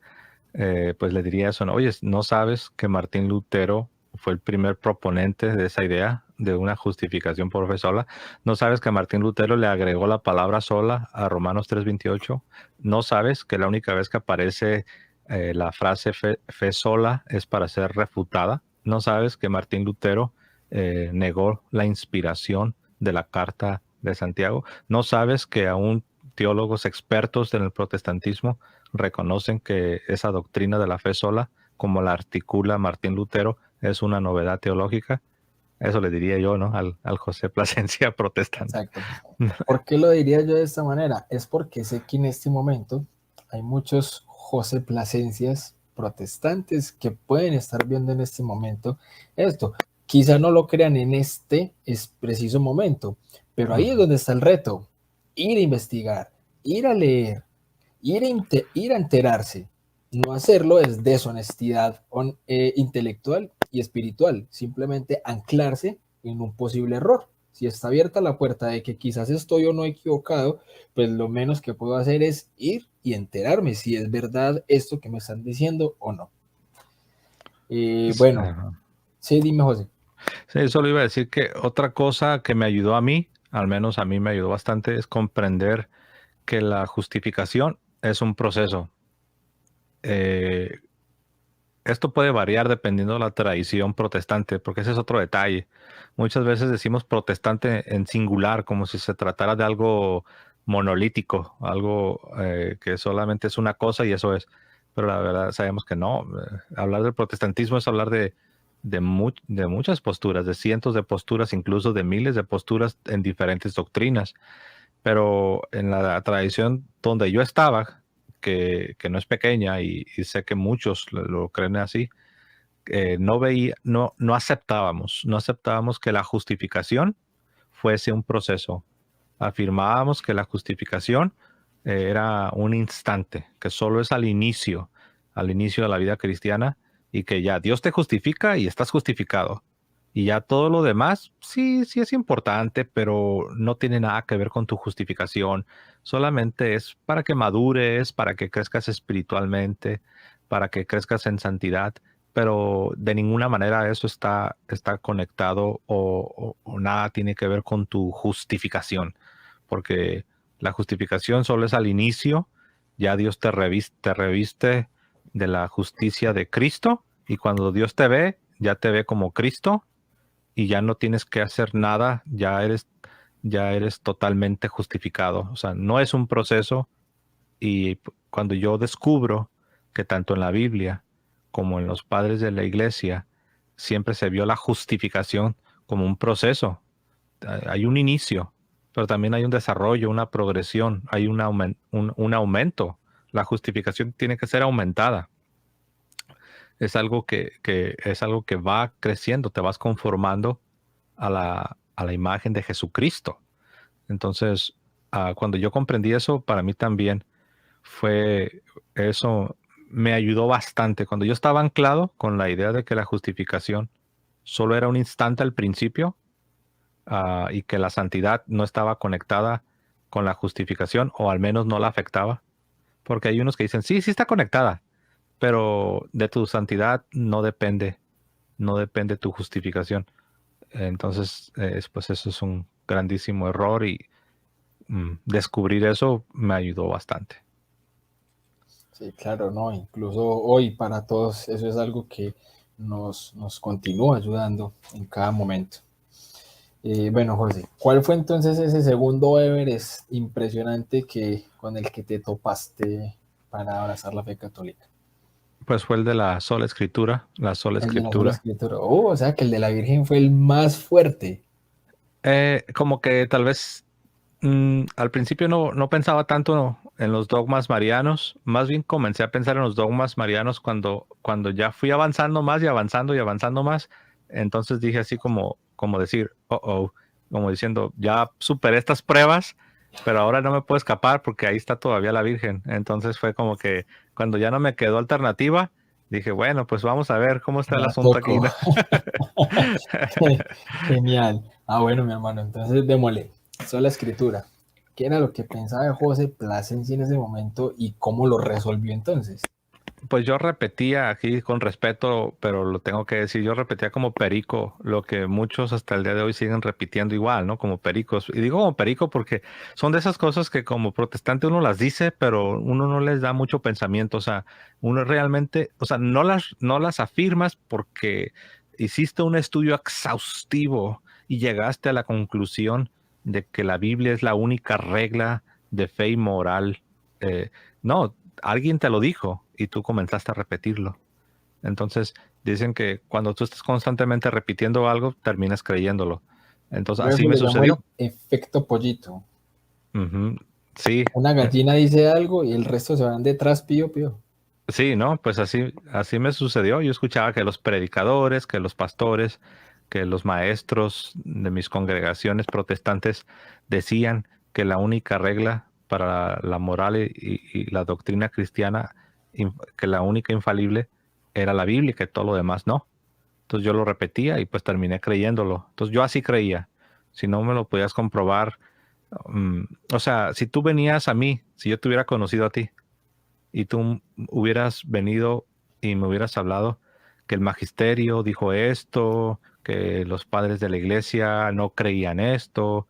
pues le diría eso, ¿no? Oye, ¿no sabes que Martín Lutero fue el primer proponente de esa idea de una justificación por fe sola? ¿No sabes que Martín Lutero le agregó la palabra sola a Romanos 3:28? ¿No sabes que la única vez que aparece la frase fe sola es para ser refutada? ¿No sabes que Martín Lutero negó la inspiración de la carta de Santiago? ¿No sabes que aún teólogos expertos en el protestantismo reconocen que esa doctrina de la fe sola, como la articula Martín Lutero, es una novedad teológica? Eso le diría yo, ¿no? Al José Plasencia protestante. exacto. ¿Por qué lo diría yo de esta manera? Es porque sé que en este momento hay muchos José Plasencias protestantes que pueden estar viendo en este momento esto. Quizá no lo crean en este preciso momento, pero ahí es donde está el reto. Ir a investigar, ir a leer, ir a enterarse. No hacerlo es deshonestidad intelectual y espiritual. Simplemente anclarse en un posible error. si está abierta la puerta de que quizás estoy o no equivocado, pues lo menos que puedo hacer es ir y enterarme si es verdad esto que me están diciendo o no. Bueno, Ajá. sí, dime, José. Sí, solo iba a decir que otra cosa que me ayudó a mí, al menos a mí me ayudó bastante, es comprender que la justificación es un proceso. Eh, Esto puede variar dependiendo de la tradición protestante, porque ese es otro detalle. Muchas veces decimos protestante en singular, como si se tratara de algo monolítico, algo que solamente es una cosa y eso es. Pero la verdad sabemos que no. Hablar del protestantismo es hablar de muchas posturas, de cientos de posturas, incluso de miles de posturas en diferentes doctrinas. Pero en la tradición donde yo estaba, que no es pequeña y sé que muchos lo creen así, no aceptábamos que la justificación fuese un proceso. Afirmábamos que la justificación era un instante, que solo es al inicio de la vida cristiana, y que ya Dios te justifica y estás justificado. Y ya todo lo demás, sí, sí es importante, pero no tiene nada que ver con tu justificación. Solamente es para que madures, para que crezcas espiritualmente, para que crezcas en santidad, pero de ninguna manera eso está conectado o nada tiene que ver con tu justificación, porque la justificación solo es al inicio, ya Dios te reviste de la justicia de Cristo, y cuando Dios te ve, ya te ve como Cristo y ya no tienes que hacer nada, ya eres totalmente justificado. O sea, no es un proceso. Y cuando yo descubro que tanto en la Biblia como en los padres de la iglesia siempre se vio la justificación como un proceso, hay un inicio, pero también hay un desarrollo, una progresión, hay un aumento. La justificación tiene que ser aumentada. Es algo es algo que va creciendo, te vas conformando a la imagen de Jesucristo. Entonces, cuando yo comprendí eso, para mí también fue eso, me ayudó bastante. Cuando yo estaba anclado con la idea de que la justificación solo era un instante al principio, y que la santidad no estaba conectada con la justificación, o al menos no la afectaba, porque hay unos que dicen, sí, sí está conectada, pero de tu santidad no depende tu justificación. Entonces, pues eso es un grandísimo error, y descubrir eso me ayudó bastante. Sí, claro, no, incluso hoy para todos eso es algo que nos continúa ayudando en cada momento. Bueno, José, ¿cuál fue entonces ese segundo Everest impresionante con el que te topaste para abrazar la fe católica? Pues fue el de la sola El de la sola escritura. escritura. Oh, o sea que el de la Virgen fue el más fuerte. Como que tal vez al principio no pensaba tanto en los dogmas marianos, más bien comencé a pensar en los dogmas marianos cuando ya fui avanzando más y avanzando y avanzando más. Entonces dije así como decir, oh, como diciendo, ya superé estas pruebas, pero ahora no me puedo escapar porque ahí está todavía la Virgen. Entonces fue como que cuando ya no me quedó alternativa, dije, bueno, pues vamos a ver cómo está el La asunto aquí, toco. ¿no? Genial. Ah, bueno, mi hermano, entonces démosle. Sola escritura. ¿Qué era lo que pensaba José Plasencia en ese momento y cómo lo resolvió entonces? Pues yo repetía aquí con respeto, pero lo tengo que decir, yo repetía como perico lo que muchos hasta el día de hoy siguen repitiendo igual, ¿no? Como pericos. Y digo como perico porque son de esas cosas que como protestante uno las dice, pero uno no les da mucho pensamiento. O sea, uno realmente, o sea, no las afirmas porque hiciste un estudio exhaustivo y llegaste a la conclusión de que la Biblia es la única regla de fe y moral. No, alguien te lo dijo y tú comenzaste a repetirlo. Entonces, dicen que cuando tú estás constantemente repitiendo algo, terminas creyéndolo. Entonces, Yo así eso me le llamo el sucedió. efecto pollito. Ujú. Sí, Una gallina dice algo y el resto se van detrás pío pío. sí, ¿no? Pues así me sucedió. Yo escuchaba que los predicadores, que los pastores, que los maestros de mis congregaciones protestantes decían que la única regla para la moral y la doctrina cristiana, que la única infalible era la Biblia y que todo lo demás no. Entonces yo lo repetía y pues terminé creyéndolo. Entonces yo así creía. si no me lo podías comprobar, o sea, si tú venías a mí, si yo te hubiera conocido a ti y tú hubieras venido y me hubieras hablado que el magisterio dijo esto, que los padres de la iglesia no creían esto,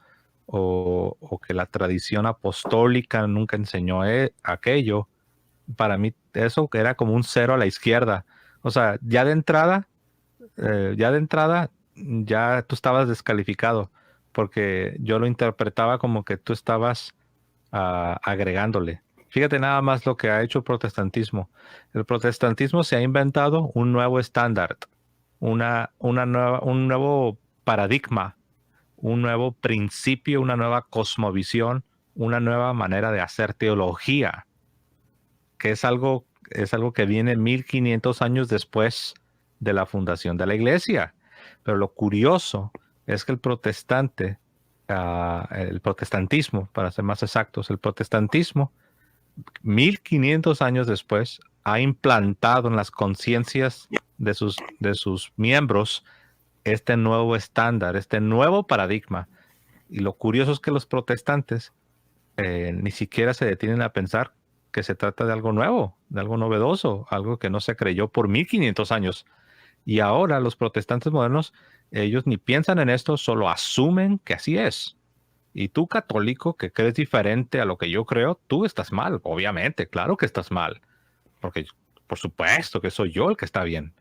o que la tradición apostólica nunca enseñó aquello, para mí eso era como un cero a la izquierda. O sea, ya de entrada, ya tú estabas descalificado, porque yo lo interpretaba como que tú estabas agregándole. Fíjate nada más lo que ha hecho el protestantismo. El protestantismo se ha inventado un nuevo estándar, un nuevo paradigma, un nuevo principio, una nueva cosmovisión, una nueva manera de hacer teología, que es algo que viene 1500 años después de la fundación de la iglesia. Pero lo curioso es que el protestantismo, para ser más exactos, el protestantismo, 1500 años después, ha implantado en las conciencias de sus miembros este nuevo estándar, este nuevo paradigma. Y lo curioso es que los protestantes ni siquiera se detienen a pensar que se trata de algo nuevo, de algo novedoso, algo que no se creyó por 1500 años. Y ahora los protestantes modernos, ellos ni piensan en esto, solo asumen que así es. Y tú, católico, que crees diferente a lo que yo creo, tú estás mal, obviamente, claro que estás mal, porque por supuesto que soy yo el que está bien.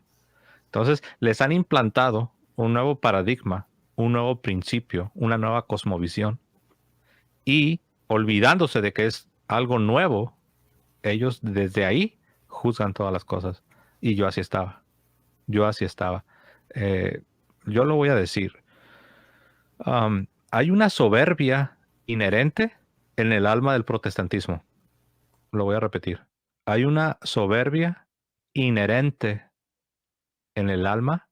Entonces, les han implantado un nuevo paradigma, un nuevo principio, una nueva cosmovisión, y olvidándose de que es algo nuevo, ellos desde ahí juzgan todas las cosas. Y yo así estaba, yo así estaba. Eh, yo lo voy a decir. Hay una soberbia inherente en el alma del protestantismo. Lo voy a repetir. Hay una soberbia inherente en el alma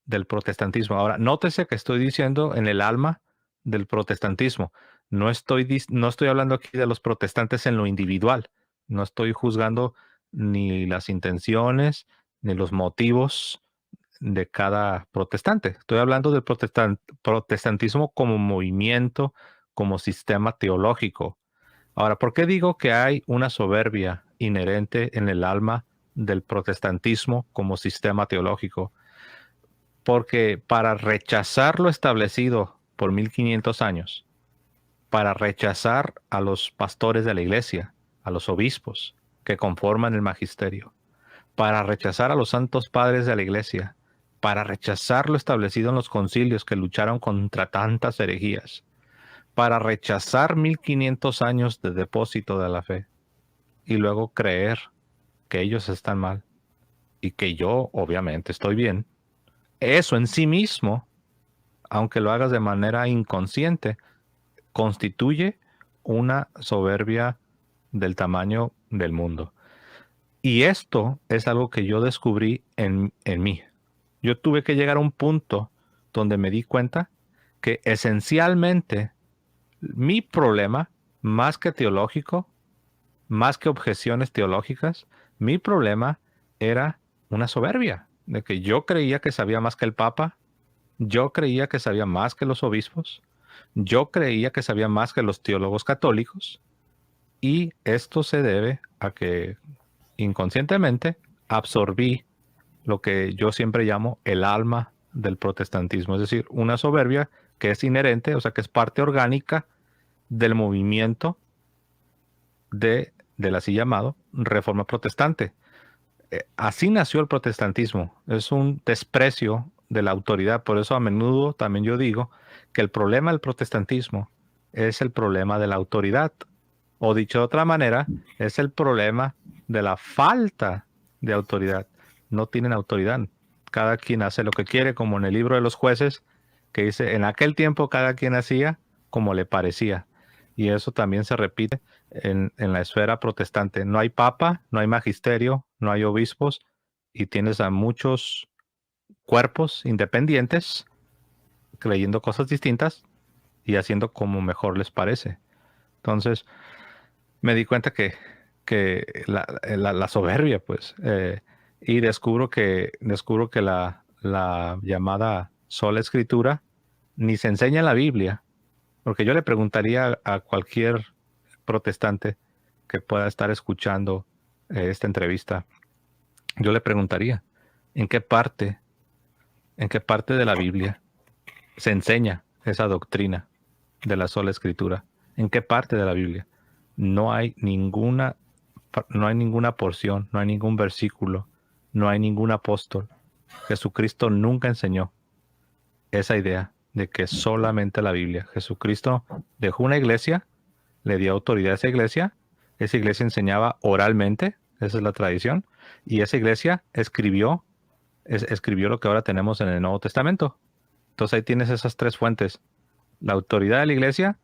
del protestantismo. Ahora, nótese que estoy diciendo en el alma del protestantismo. No estoy hablando aquí de los protestantes en lo individual. No estoy juzgando ni las intenciones ni los motivos de cada protestante. Estoy hablando del protestantismo como movimiento, como sistema teológico. Ahora, ¿por qué digo que hay una soberbia inherente en el alma del protestantismo como sistema teológico? Porque para rechazar lo establecido por 1500 años, para rechazar a los pastores de la iglesia, a los obispos que conforman el magisterio, para rechazar a los santos padres de la iglesia, para rechazar lo establecido en los concilios que lucharon contra tantas herejías, para rechazar 1500 años de depósito de la fe y luego creer que ellos están mal y que yo obviamente estoy bien. Eso en sí mismo, aunque lo hagas de manera inconsciente, constituye una soberbia del tamaño del mundo. Y esto es algo que yo descubrí en mí. Yo tuve que llegar a un punto donde me di cuenta que esencialmente mi problema, más que teológico, más que objeciones teológicas, mi problema era una soberbia, de que yo creía que sabía más que el Papa, yo creía que sabía más que los obispos, yo creía que sabía más que los teólogos católicos, y esto se debe a que inconscientemente absorbí lo que yo siempre llamo el alma del protestantismo, es decir, una soberbia que es inherente, o sea, que es parte orgánica del movimiento del así llamado Reforma Protestante. Así nació el protestantismo, es un desprecio de la autoridad, por eso a menudo también yo digo que el problema del protestantismo es el problema de la autoridad, o dicho de otra manera, es el problema de la falta de autoridad. No tienen autoridad. Cada quien hace lo que quiere, como en el libro de los jueces, que dice, en aquel tiempo cada quien hacía como le parecía. Y eso también se repite en la esfera protestante. No hay papa, no hay magisterio, no hay obispos, y tienes a muchos cuerpos independientes creyendo cosas distintas y haciendo como mejor les parece. Entonces, me di cuenta que la soberbia, pues, y descubro que la llamada sola escritura ni se enseña en la Biblia, porque yo le preguntaría a cualquier protestante que pueda estar escuchando esta entrevista, yo le preguntaría, ¿en qué parte de la Biblia se enseña esa doctrina de la sola escritura? ¿En qué parte de la Biblia? No hay ninguna, no hay ninguna porción, no hay ningún versículo, no hay ningún apóstol. Jesucristo nunca enseñó esa idea de que solamente la Biblia. Jesucristo dejó una iglesia, le dio autoridad a esa iglesia enseñaba oralmente, esa es la tradición, y esa iglesia escribió lo que ahora tenemos en el Nuevo Testamento. Entonces ahí tienes esas tres fuentes: la autoridad de la iglesia,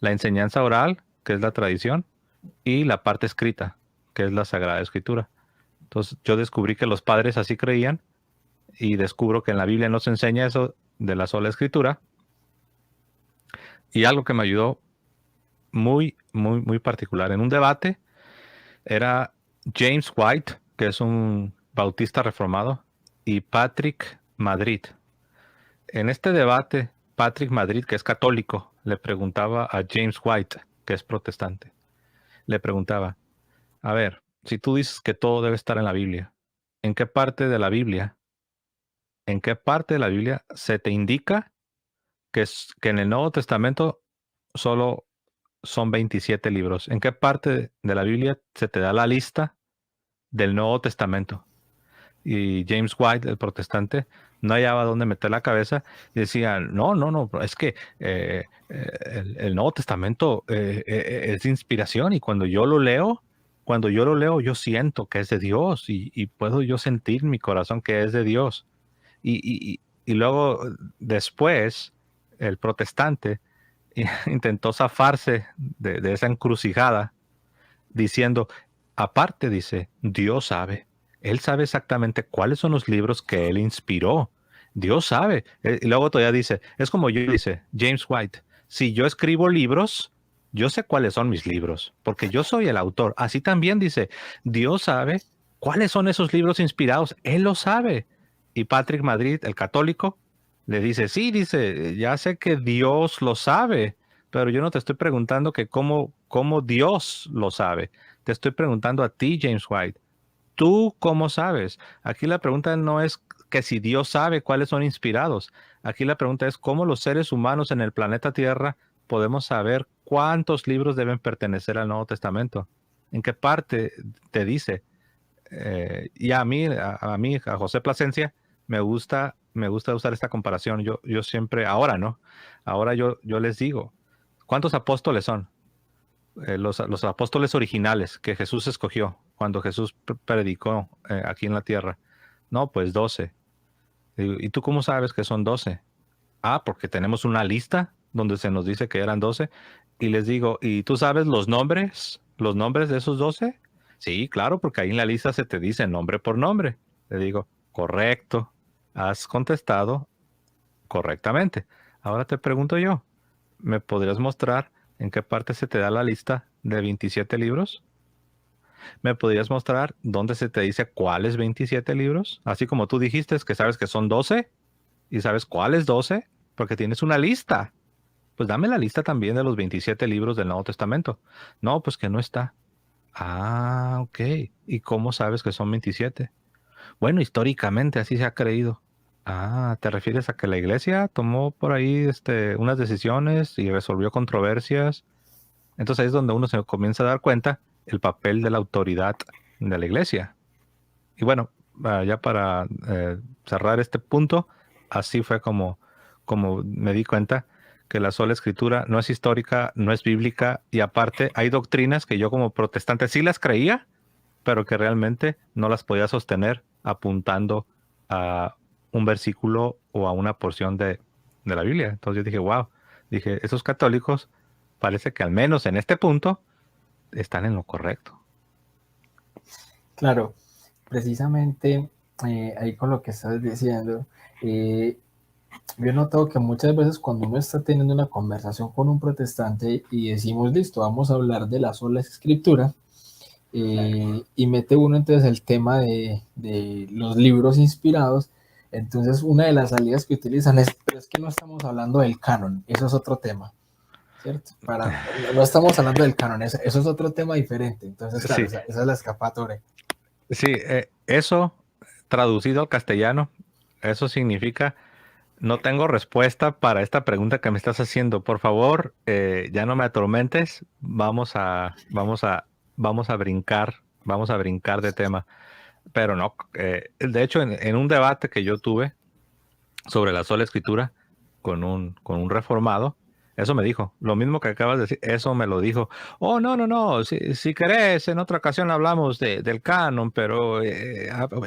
la enseñanza oral, que es la tradición, y la parte escrita, que es la Sagrada Escritura. Entonces yo descubrí que los padres así creían y descubro que en la Biblia no se enseña eso de la sola Escritura. Y algo que me ayudó muy, muy, muy particular en un debate era James White, que es un bautista reformado, y Patrick Madrid. En este debate, Patrick Madrid, que es católico, le preguntaba a James White, que es protestante, le preguntaba, a ver, si tú dices que todo debe estar en la Biblia, ¿en qué parte de la Biblia, se te indica que en el Nuevo Testamento solo son 27 libros? ¿En qué parte de la Biblia se te da la lista del Nuevo Testamento? Y James White, el protestante, no hallaba dónde meter la cabeza y decía, no, es que el Nuevo Testamento es de inspiración, y cuando yo lo leo, yo siento que es de Dios, y puedo yo sentir en mi corazón que es de Dios. Y luego, después, el protestante intentó zafarse de esa encrucijada diciendo, aparte, dice, Dios sabe. Él sabe exactamente cuáles son los libros que él inspiró. Dios sabe. Y luego todavía dice, es como yo, dice James White, si yo escribo libros, yo sé cuáles son mis libros, porque yo soy el autor. Así también dice, Dios sabe cuáles son esos libros inspirados. Él lo sabe. Y Patrick Madrid, el católico, le dice, sí, dice, ya sé que Dios lo sabe, pero yo no te estoy preguntando que cómo Dios lo sabe. Te estoy preguntando a ti, James White. ¿Tú cómo sabes? Aquí la pregunta no es que si Dios sabe cuáles son inspirados. Aquí la pregunta es cómo los seres humanos en el planeta Tierra podemos saber cuántos libros deben pertenecer al Nuevo Testamento. ¿En qué parte te dice? Y a José Plasencia, me gusta usar esta comparación. Yo siempre, ahora no, ahora yo les digo, ¿cuántos apóstoles son? Los apóstoles originales que Jesús escogió cuando Jesús predicó aquí en la tierra. No, pues 12. ¿Y tú cómo sabes que son 12? Ah, porque tenemos una lista donde se nos dice que eran 12. Y les digo, ¿y tú sabes los nombres? ¿Los nombres de esos 12? Sí, claro, porque ahí en la lista se te dice nombre por nombre. Le digo, correcto, has contestado correctamente. Ahora te pregunto yo, ¿me podrías mostrar en qué parte se te da la lista de 27 libros? ¿Me podrías mostrar dónde se te dice cuáles 27 libros? Así como tú dijiste que sabes que son 12 y sabes cuáles 12 porque tienes una lista. Pues dame la lista también de los 27 libros del Nuevo Testamento. No, pues que no está. Ah, ok. ¿Y cómo sabes que son 27? Bueno, históricamente así se ha creído. Ah, ¿te refieres a que la iglesia tomó por ahí unas decisiones y resolvió controversias? Entonces ahí es donde uno se comienza a dar cuenta el papel de la autoridad de la iglesia. Y bueno, ya para cerrar este punto, así fue como me di cuenta que la sola escritura no es histórica, no es bíblica, y aparte hay doctrinas que yo como protestante sí las creía, pero que realmente no las podía sostener apuntando a un versículo o a una porción de la Biblia. Entonces yo dije, wow, dije, esos católicos parece que al menos en este punto están en lo correcto. Claro, precisamente ahí con lo que estás diciendo, yo he notado que muchas veces cuando uno está teniendo una conversación con un protestante y decimos, listo, vamos a hablar de la sola escritura, y mete uno entonces el tema de los libros inspirados, Entonces, una de las salidas que utilizan es, pero es que no estamos hablando del canon, eso es otro tema, ¿cierto? No estamos hablando del canon, eso es otro tema diferente. Entonces, claro, Sí, esa es la escapatoria. sí, eso traducido al castellano, eso significa no tengo respuesta para esta pregunta que me estás haciendo. Por favor, ya no me atormentes. Vamos a brincar de tema. Pero no, de hecho, en un debate que yo tuve sobre la sola escritura con un reformado, eso me dijo. Lo mismo que acabas de decir, eso me lo dijo. Oh, no, no, no. Si querés, en otra ocasión hablamos del canon, pero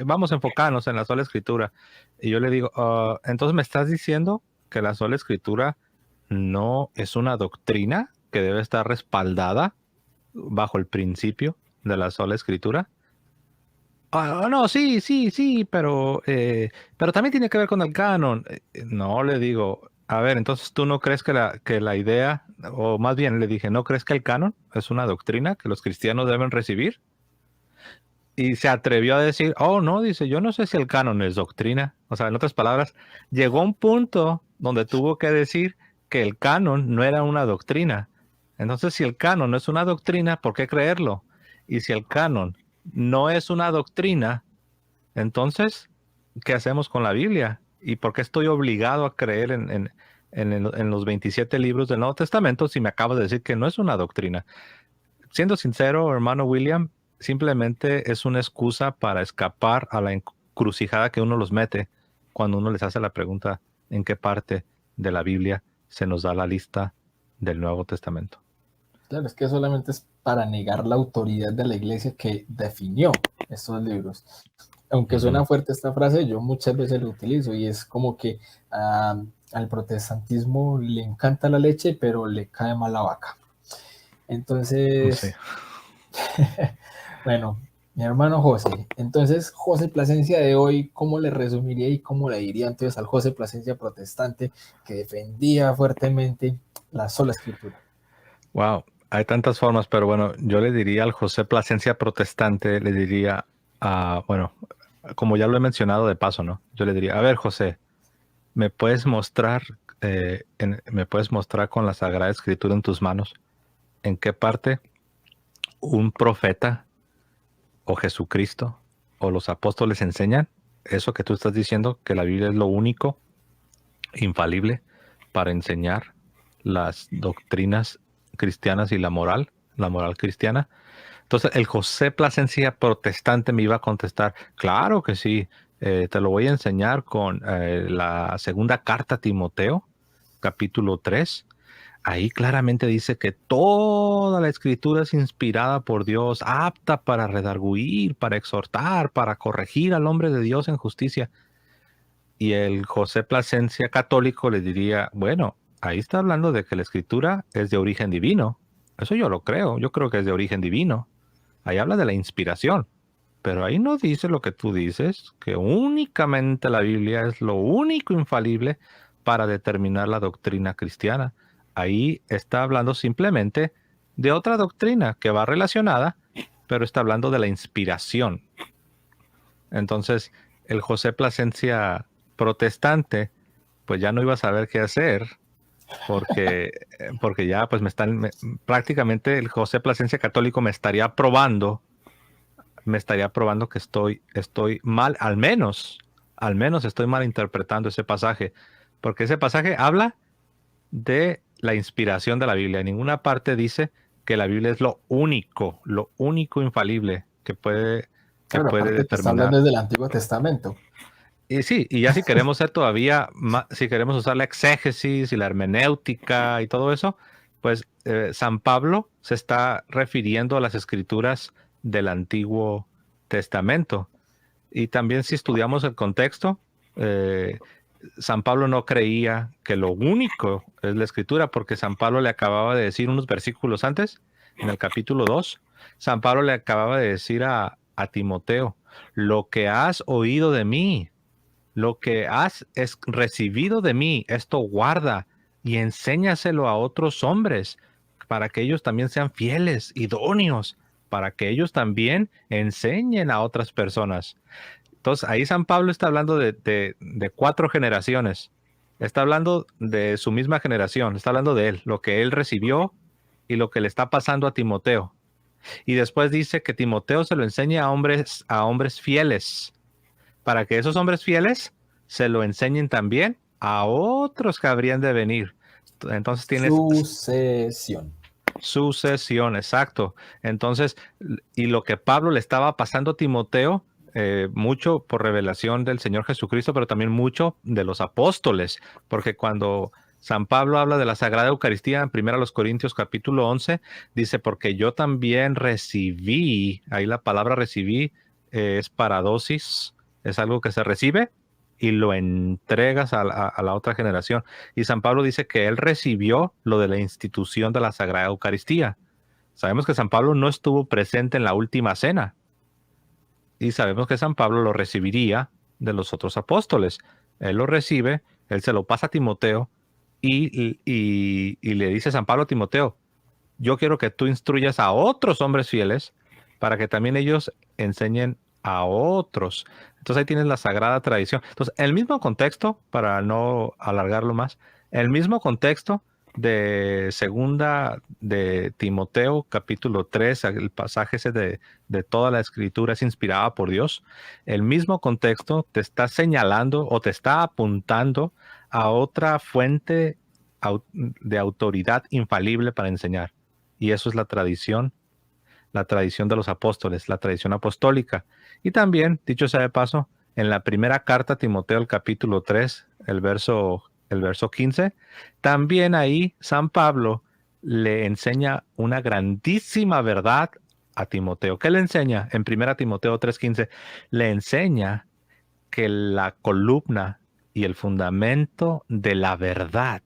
vamos a enfocarnos en la sola escritura. Y yo le digo, entonces me estás diciendo que la sola escritura no es una doctrina que debe estar respaldada bajo el principio de la sola escritura. No, sí, sí, sí, pero también tiene que ver con el canon. No, le digo, a ver, entonces tú no crees que la idea, o más bien le dije, ¿no crees que el canon es una doctrina que los cristianos deben recibir? Y se atrevió a decir, oh, no, dice, yo no sé si el canon es doctrina. O sea, en otras palabras, llegó a un punto donde tuvo que decir que el canon no era una doctrina. Entonces, si el canon no es una doctrina, ¿por qué creerlo? Y si el canon no es una doctrina, entonces, ¿qué hacemos con la Biblia? ¿Y por qué estoy obligado a creer en los 27 libros del Nuevo Testamento si me acabas de decir que no es una doctrina? Siendo sincero, hermano William, simplemente es una excusa para escapar a la encrucijada que uno los mete cuando uno les hace la pregunta en qué parte de la Biblia se nos da la lista del Nuevo Testamento. Claro, es que solamente es para negar la autoridad de la iglesia que definió estos libros. Aunque suena fuerte esta frase, yo muchas veces lo utilizo y es como que al protestantismo le encanta la leche, pero le cae mal la vaca. Entonces, Sí. bueno, mi hermano José. Entonces, José Plasencia de hoy, ¿cómo le resumiría y cómo le diría entonces al José Plasencia protestante que defendía fuertemente la sola escritura? Wow, hay tantas formas, pero bueno, yo le diría al José Plasencia protestante, le diría, bueno, como ya lo he mencionado de paso, ¿no? Yo le diría, a ver, José, ¿me puedes mostrar, me puedes mostrar con la Sagrada Escritura en tus manos en qué parte un profeta o Jesucristo o los apóstoles enseñan eso que tú estás diciendo, que la Biblia es lo único infalible para enseñar las doctrinas cristianas y la moral cristiana? Entonces, el José Plasencia protestante me iba a contestar, claro que sí, te lo voy a enseñar con la segunda carta a Timoteo, capítulo 3. Ahí claramente dice que toda la escritura es inspirada por Dios, apta para redarguir, para exhortar, para corregir al hombre de Dios en justicia. Y el José Plasencia católico le diría, bueno, ahí está hablando de que la escritura es de origen divino. Eso yo lo creo, yo creo que es de origen divino. Ahí habla de la inspiración, pero ahí no dice lo que tú dices, que únicamente la Biblia es lo único infalible para determinar la doctrina cristiana. Ahí está hablando simplemente de otra doctrina que va relacionada, pero está hablando de la inspiración. Entonces, el José Plasencia protestante, pues ya no iba a saber qué hacer, porque ya pues prácticamente el José Plasencia católico me estaría probando que estoy mal, al menos estoy mal interpretando ese pasaje, porque ese pasaje habla de la inspiración de la Biblia. En ninguna parte dice que la Biblia es lo único infalible que Claro, puede aparte que está hablando determinar. desde el Antiguo Testamento. Y sí, y ya si queremos ser todavía más, si queremos usar la exégesis y la hermenéutica y todo eso, pues San Pablo se está refiriendo a las escrituras del Antiguo Testamento. Y también si estudiamos el contexto, San Pablo no creía que lo único es la escritura, porque San Pablo le acababa de decir unos versículos antes, en el capítulo 2, San Pablo le acababa de decir a Timoteo, lo que has oído de mí, lo que has recibido de mí, esto guarda y enséñaselo a otros hombres para que ellos también sean fieles, idóneos, para que ellos también enseñen a otras personas. Entonces, ahí San Pablo está hablando de 4 generaciones. Está hablando de su misma generación, está hablando de él, lo que él recibió y lo que le está pasando a Timoteo. Y después dice que Timoteo se lo enseñe a hombres fieles, para que esos hombres fieles se lo enseñen también a otros que habrían de venir. Entonces tienes Sucesión. sucesión, exacto. Entonces, y lo que Pablo le estaba pasando a Timoteo, mucho por revelación del Señor Jesucristo, pero también mucho de los apóstoles, porque cuando San Pablo habla de la Sagrada Eucaristía en 1 Corintios capítulo 11, dice, porque yo también recibí, ahí la palabra recibí es paradosis, es algo que se recibe y lo entregas a la otra generación. Y San Pablo dice que él recibió lo de la institución de la Sagrada Eucaristía. Sabemos que San Pablo no estuvo presente en la última cena y sabemos que San Pablo lo recibiría de los otros apóstoles. Él lo recibe, él se lo pasa a Timoteo y le dice San Pablo a Timoteo, yo quiero que tú instruyas a otros hombres fieles para que también ellos enseñen a otros. Entonces ahí tienes la sagrada tradición. Entonces, el mismo contexto, para no alargarlo más, el mismo contexto de segunda de Timoteo, capítulo 3, el pasaje ese de toda la escritura es inspirada por Dios, el mismo contexto te está señalando o te está apuntando a otra fuente de autoridad infalible para enseñar. Y eso es la tradición de los apóstoles, la tradición apostólica. Y también, dicho sea de paso, en la primera carta a Timoteo, el capítulo 3, el verso 15, también ahí San Pablo le enseña una grandísima verdad a Timoteo. ¿Qué le enseña? En 1 Timoteo 3:15, le enseña que la columna y el fundamento de la verdad.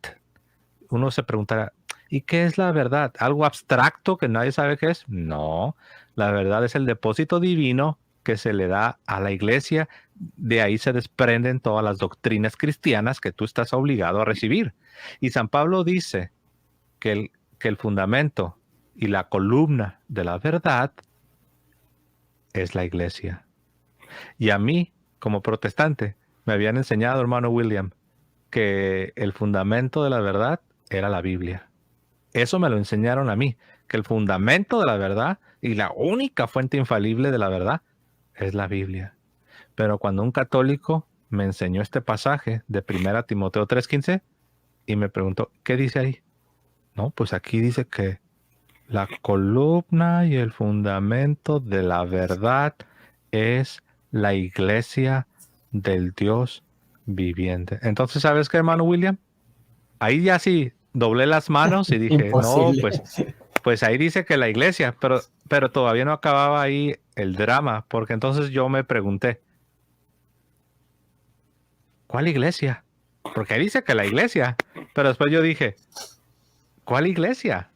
Uno se preguntará, ¿y qué es la verdad? ¿Algo abstracto que nadie sabe qué es? No, la verdad es el depósito divino que se le da a la iglesia. De ahí se desprenden todas las doctrinas cristianas que tú estás obligado a recibir. Y San Pablo dice que el fundamento y la columna de la verdad es la iglesia. Y a mí, como protestante, me habían enseñado, hermano William, que el fundamento de la verdad era la Biblia. Eso me lo enseñaron a mí, que el fundamento de la verdad y la única fuente infalible de la verdad es la Biblia. Pero cuando un católico me enseñó este pasaje de 1 Timoteo 3:15 y me preguntó, ¿qué dice ahí? No, pues aquí dice que la columna y el fundamento de la verdad es la iglesia del Dios viviente. Entonces, ¿sabes qué, hermano William? Ahí ya sí doblé las manos y dije, no, Imposible. pues ahí dice que la iglesia, pero todavía no acababa ahí el drama, porque entonces yo me pregunté, ¿cuál iglesia? Porque ahí dice que la iglesia, pero después yo dije, ¿cuál iglesia?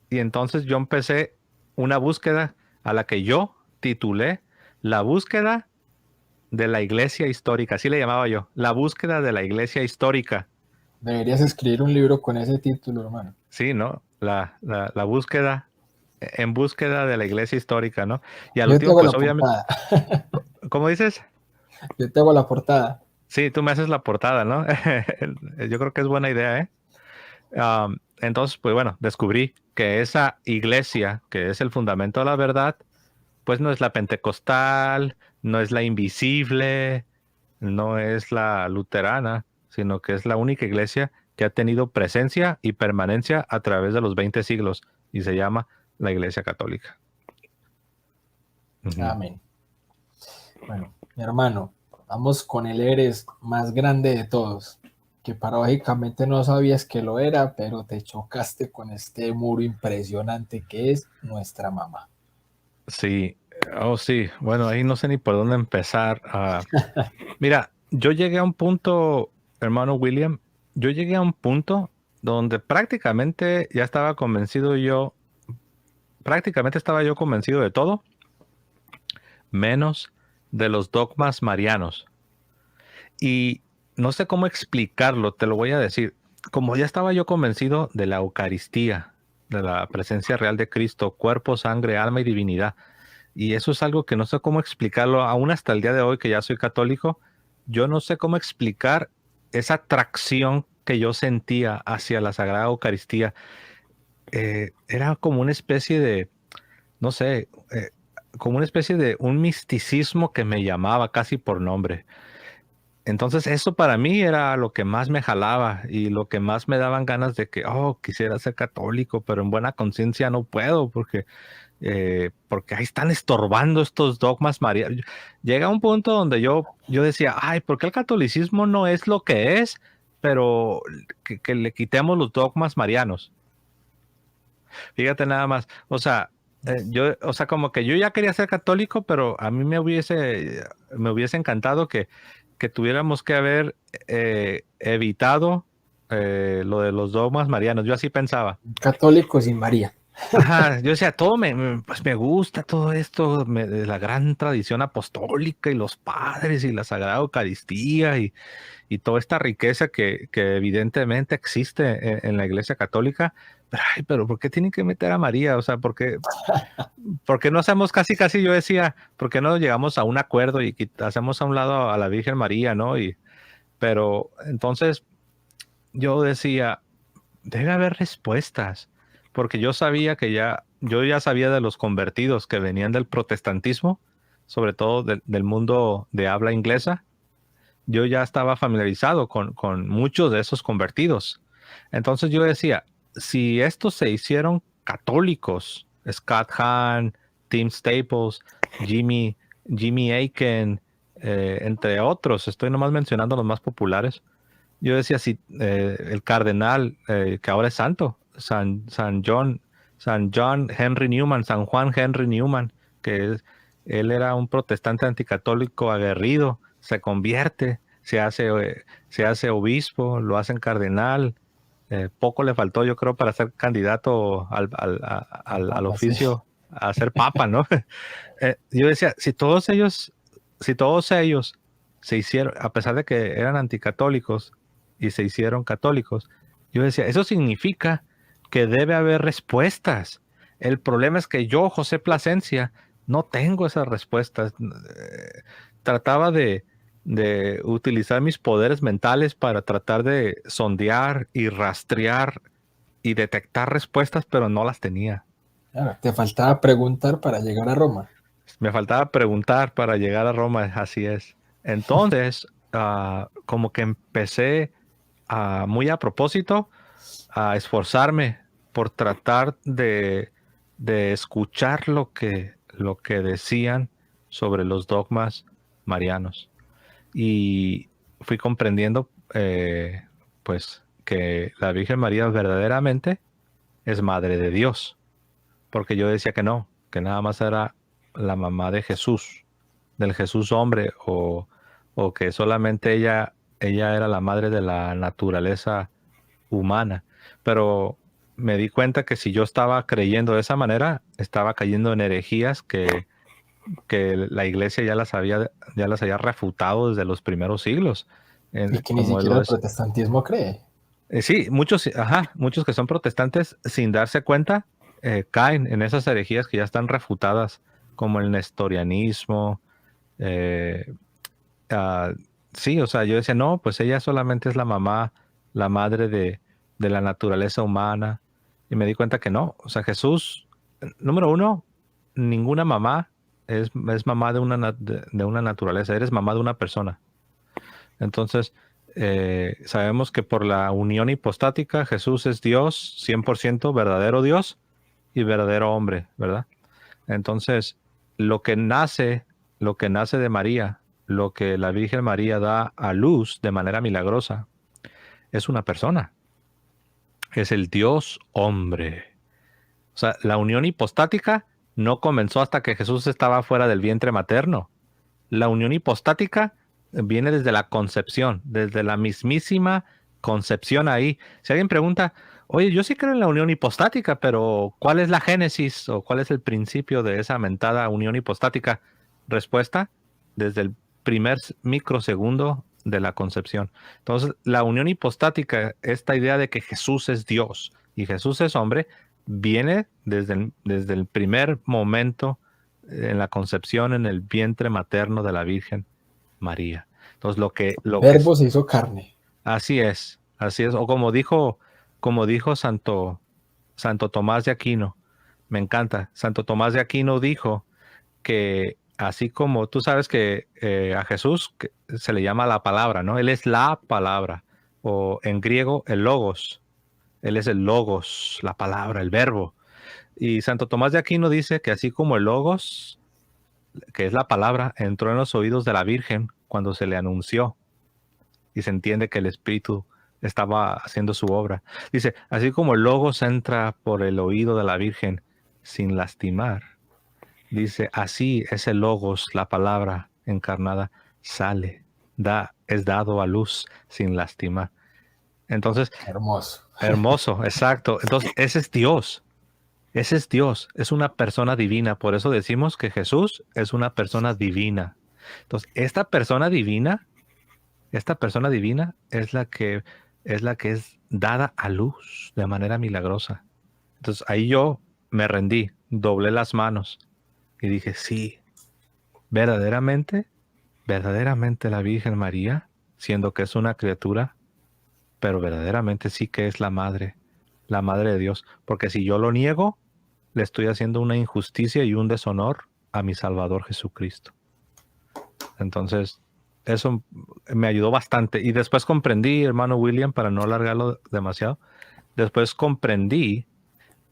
Y entonces yo empecé una búsqueda a la que yo titulé La búsqueda de la iglesia histórica, así le llamaba yo, la búsqueda de la iglesia histórica. Deberías escribir un libro con ese título, hermano. Sí, ¿no? La búsqueda, en búsqueda de la iglesia histórica, ¿no? Y al Yo te último, hago pues la obviamente, portada. ¿cómo dices? Yo te hago la portada. Sí, tú me haces la portada, ¿no? Yo creo que es buena idea, ¿eh? Entonces, pues bueno, descubrí que esa iglesia, que es el fundamento de la verdad, pues no es la pentecostal, no es la invisible, no es la luterana, sino que es la única iglesia que ha tenido presencia y permanencia a través de los 20 siglos y se llama la Iglesia Católica. Ujú. Amén. Bueno, mi hermano, vamos con el Eres más grande de todos, que paradójicamente no sabías que lo era, pero te chocaste con este muro impresionante que es nuestra mamá. Sí, oh sí, bueno, ahí no sé ni por dónde empezar. Mira, yo llegué a un punto, hermano William, yo llegué a un punto donde prácticamente estaba yo convencido de todo, menos de los dogmas marianos. Y no sé cómo explicarlo, te lo voy a decir. Como ya estaba yo convencido de la Eucaristía, de la presencia real de Cristo, cuerpo, sangre, alma y divinidad, Y eso es algo que no sé cómo explicarlo, aún hasta el día de hoy que ya soy católico, yo no sé cómo explicar esa atracción que yo sentía hacia la Sagrada Eucaristía. Era como una especie de, no sé, como una especie de un misticismo que me llamaba casi por nombre. Entonces eso para mí era lo que más me jalaba y lo que más me daban ganas de que, oh, quisiera ser católico, pero en buena conciencia no puedo porque ahí están estorbando estos dogmas marianos. Llega un punto donde yo decía, ay, ¿por qué el catolicismo no es lo que es, pero que le quitemos los dogmas marianos? Fíjate nada más, o sea, o sea, como que yo ya quería ser católico, pero a mí me hubiese encantado que tuviéramos que haber evitado lo de los dogmas marianos. Yo así pensaba. Católico sin María. Ajá, yo decía, pues me gusta todo esto, de la gran tradición apostólica y los padres y la Sagrada Eucaristía y toda esta riqueza que evidentemente existe en la Iglesia Católica. Pero, ay, pero ¿por qué tienen que meter a María? O sea, ¿por qué no hacemos casi, yo decía, ¿por qué no llegamos a un acuerdo y hacemos a un lado a la Virgen María, ¿no? Pero entonces yo decía, debe haber respuestas, porque yo ya sabía de los convertidos que venían del protestantismo, sobre todo del mundo de habla inglesa. Yo ya estaba familiarizado con muchos de esos convertidos. Entonces yo decía, si estos se hicieron católicos, Scott Hahn, Tim Staples, Jimmy Aiken, entre otros, estoy nomás mencionando los más populares. Yo decía, si el cardenal, que ahora es santo, San John Henry Newman, San Juan Henry Newman, él era un protestante anticatólico aguerrido, se convierte, se hace obispo, lo hacen cardenal. Poco le faltó, yo creo, para ser candidato al Papa, sí. oficio, a ser papa, ¿no? Yo decía, si todos ellos se hicieron, a pesar de que eran anticatólicos y se hicieron católicos, yo decía, eso significa que debe haber respuestas. El problema es que yo, José Plasencia, no tengo esas respuestas. Trataba de utilizar mis poderes mentales para tratar de sondear y rastrear y detectar respuestas, pero no las tenía. Claro, te faltaba preguntar para llegar a Roma. Me faltaba preguntar para llegar a Roma, así es. Entonces, como que empecé muy a propósito a esforzarme por tratar de escuchar lo que decían sobre los dogmas marianos. Y fui comprendiendo, pues, que la Virgen María verdaderamente es madre de Dios, porque yo decía que no, que nada más era la mamá de Jesús, del Jesús hombre, o que solamente ella era la madre de la naturaleza humana. Pero me di cuenta que si yo estaba creyendo de esa manera, estaba cayendo en herejías que la iglesia ya las había refutado desde los primeros siglos, Y que ni como siquiera lo el es. protestantismo cree. Sí, muchos que son protestantes sin darse cuenta caen en esas herejías que ya están refutadas, como el nestorianismo. eh, ah, sí, o sea, yo decía, no, pues ella solamente es la mamá, la madre de la naturaleza humana. Y me di cuenta que no, o sea, Jesús, número uno, ninguna mamá es mamá de una naturaleza, eres mamá de una persona. Entonces, sabemos que por la unión hipostática, Jesús es Dios, 100% verdadero Dios y verdadero hombre, ¿verdad? Entonces, lo que nace, lo que nace de María, lo que la Virgen María da a luz de manera milagrosa, es una persona, es el Dios hombre. O sea, la unión hipostática no comenzó hasta que Jesús estaba fuera del vientre materno. La unión hipostática viene desde la concepción, desde la mismísima concepción ahí. Si alguien pregunta, oye, yo sí creo en la unión hipostática, pero ¿cuál es la génesis o cuál es el principio de esa mentada unión hipostática? Respuesta, desde el primer microsegundo de la concepción. Entonces, la unión hipostática, esta idea de que Jesús es Dios y Jesús es hombre, viene desde el primer momento en la concepción en el vientre materno de la Virgen María. Entonces, lo que Verbo se hizo carne. así es, así es. O como dijo Santo Tomás de Aquino, me encanta. Santo Tomás de Aquino dijo que así como tú sabes que a Jesús se le llama la palabra, ¿no? Él es la palabra, o en griego el logos. Él es el logos, la palabra, el verbo. Y Santo Tomás de Aquino dice que así como el logos, que es la palabra, entró en los oídos de la Virgen cuando se le anunció y se entiende que el Espíritu estaba haciendo su obra. Dice, así como el logos entra por el oído de la Virgen sin lastimar, dice, así es el logos, la palabra encarnada, sale, es dado a luz sin lastimar. Entonces, Hermoso. hermoso, exacto. Entonces, ese es Dios. Ese es Dios, es una persona divina. Por eso decimos que Jesús es una persona divina. Entonces, esta persona divina es la que es dada a luz de manera milagrosa. Entonces, ahí yo me rendí, doblé las manos y dije, sí, verdaderamente, verdaderamente la Virgen María, siendo que es una criatura, pero verdaderamente sí que es la madre de Dios. Porque si yo lo niego, le estoy haciendo una injusticia y un deshonor a mi Salvador Jesucristo. Entonces, eso me ayudó bastante. Y después comprendí, hermano William, para no alargarlo demasiado, después comprendí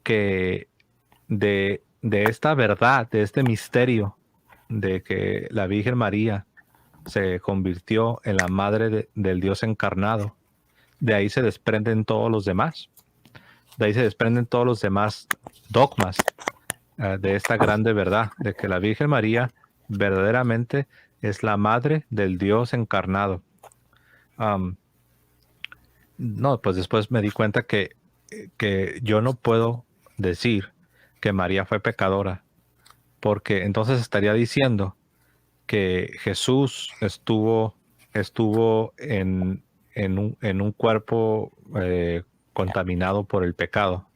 que de esta verdad, de este misterio de que la Virgen María se convirtió en la madre del Dios encarnado, de ahí se desprenden todos los demás. De ahí se desprenden todos los demás dogmas de esta grande verdad, de que la Virgen María verdaderamente es la madre del Dios encarnado. No, pues después me di cuenta que yo no puedo decir que María fue pecadora, porque entonces estaría diciendo que Jesús estuvo en un cuerpo contaminado por el pecado.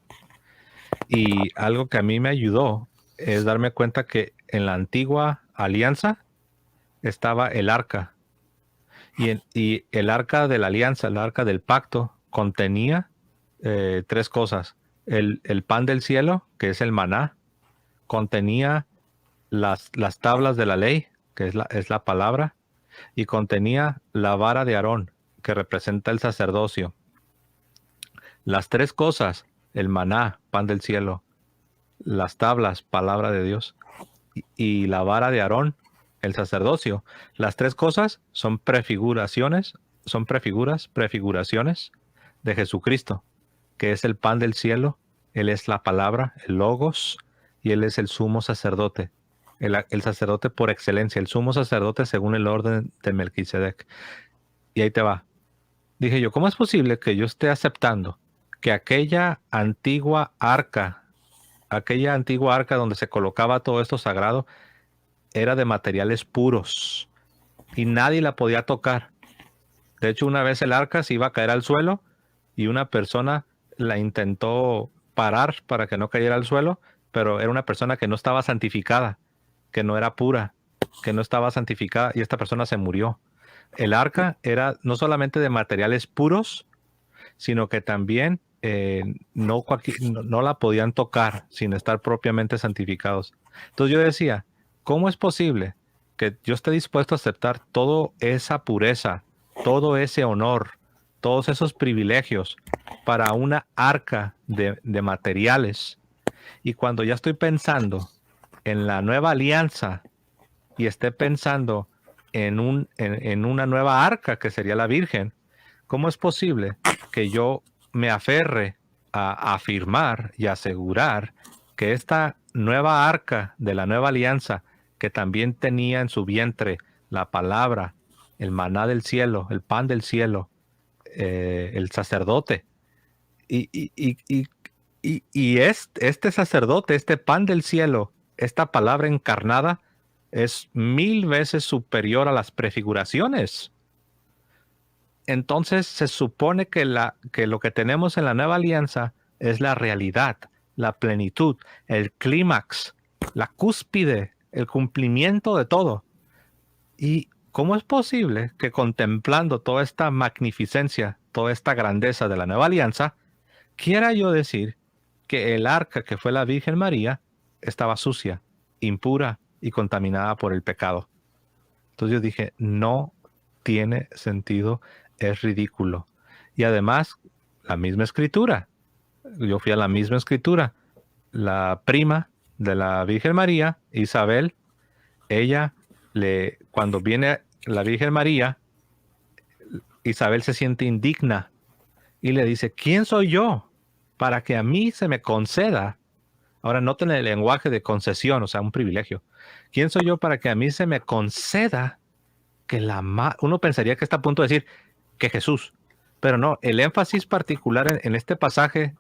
Y algo que a mí me ayudó es darme cuenta que en la antigua alianza estaba el arca. Y el arca de la alianza, el arca del pacto, contenía tres cosas. El pan del cielo, que es el maná, contenía las tablas de la ley, que es la palabra, y contenía la vara de Aarón, que representa el sacerdocio. Las tres cosas, el maná, pan del cielo, las tablas, palabra de Dios, y la vara de Aarón, el sacerdocio. Las tres cosas son prefiguraciones de Jesucristo, que es el pan del cielo, Él es la palabra, el logos, y Él es el sumo sacerdote, el sacerdote por excelencia, el sumo sacerdote según el orden de Melquisedec. Y ahí te va. Dije yo, ¿cómo es posible que yo esté aceptando que aquella antigua arca donde se colocaba todo esto sagrado, era de materiales puros y nadie la podía tocar? De hecho, una vez el arca se iba a caer al suelo y una persona la intentó parar para que no cayera al suelo, pero era una persona que no estaba santificada, que no era pura, que no estaba santificada, y esta persona se murió. El arca era no solamente de materiales puros, sino que también no la podían tocar sin estar propiamente santificados. Entonces yo decía, ¿cómo es posible que yo esté dispuesto a aceptar toda esa pureza, todo ese honor, todos esos privilegios para una arca de materiales? Y cuando ya estoy pensando en la nueva alianza y esté pensando en una nueva arca que sería la Virgen, ¿cómo es posible que yo me aferre a afirmar y asegurar que esta nueva arca de la nueva alianza, que también tenía en su vientre la palabra, el maná del cielo, el pan del cielo, el sacerdote, este sacerdote, este pan del cielo, esta palabra encarnada, es 1000 veces superior a las prefiguraciones? Entonces se supone que lo que tenemos en la nueva alianza es la realidad, la plenitud, el clímax, la cúspide el cumplimiento de todo. ¿Y cómo es posible que contemplando toda esta magnificencia, toda esta grandeza de la nueva alianza, quiera yo decir que el arca que fue la Virgen María estaba sucia, impura y contaminada por el pecado? Entonces yo dije, no tiene sentido, es ridículo. Y además, la misma escritura, yo fui a la misma escritura, la prima de la Virgen María, Isabel, ella cuando viene la Virgen María, Isabel se siente indigna y le dice, ¿quién soy yo para que a mí se me conceda? Ahora noten el lenguaje de concesión, o sea, un privilegio. ¿Quién soy yo para que a mí se me conceda que uno pensaría que está a punto de decir que Jesús, pero no, el énfasis particular en este pasaje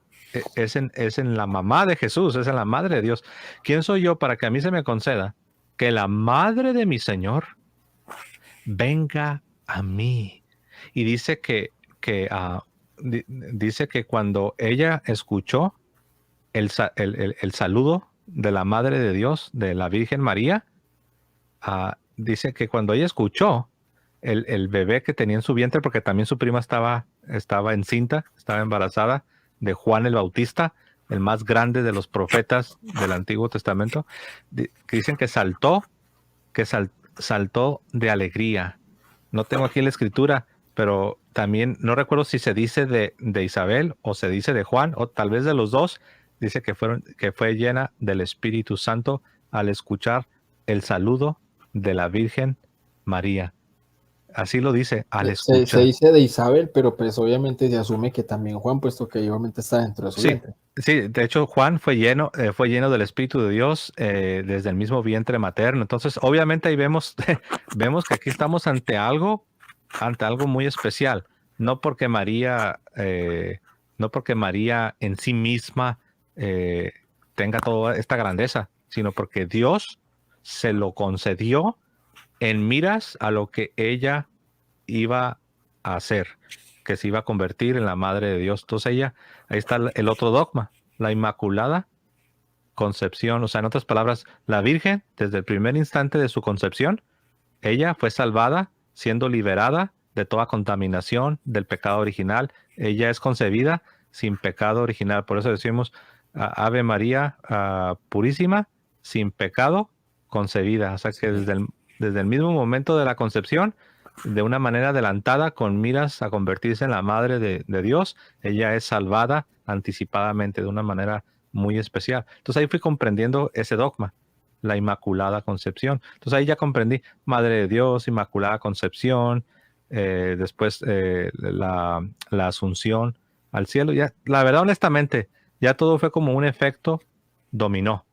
es en la mamá de Jesús, es en la madre de Dios. ¿Quién soy yo para que a mí se me conceda que la madre de mi Señor venga a mí? Y dice dice que cuando ella escuchó el saludo de la madre de Dios, de la Virgen María, dice que cuando ella escuchó el bebé que tenía en su vientre, porque también su prima estaba encinta, estaba embarazada de Juan el Bautista, el más grande de los profetas del Antiguo Testamento, que dicen que saltó de alegría. No tengo aquí la escritura, pero también no recuerdo si se dice de Isabel o se dice de Juan, o tal vez de los dos. Dice que fue llena del Espíritu Santo al escuchar el saludo de la Virgen María. Así lo dice, al escuchar. Se dice de Isabel, pero pues obviamente se asume que también Juan, puesto que obviamente está dentro de su vientre. Sí, de hecho Juan fue lleno del Espíritu de Dios desde el mismo vientre materno. Entonces, obviamente ahí vemos que aquí estamos ante algo muy especial. No porque María en sí misma tenga toda esta grandeza, sino porque Dios se lo concedió en miras a lo que ella iba a hacer, que se iba a convertir en la madre de Dios. Entonces ahí está el otro dogma, la Inmaculada Concepción. O sea, en otras palabras, la Virgen, desde el primer instante de su concepción, ella fue salvada, siendo liberada de toda contaminación del pecado original. Ella es concebida sin pecado original. Por eso decimos, Ave María purísima, sin pecado concebida. O sea que desde el mismo momento de la concepción, de una manera adelantada, con miras a convertirse en la madre de Dios, ella es salvada anticipadamente de una manera muy especial. Entonces ahí fui comprendiendo ese dogma, la Inmaculada Concepción. Entonces ahí ya comprendí, Madre de Dios, Inmaculada Concepción, después la Asunción al cielo. Ya, la verdad, honestamente, ya todo fue como un efecto dominó.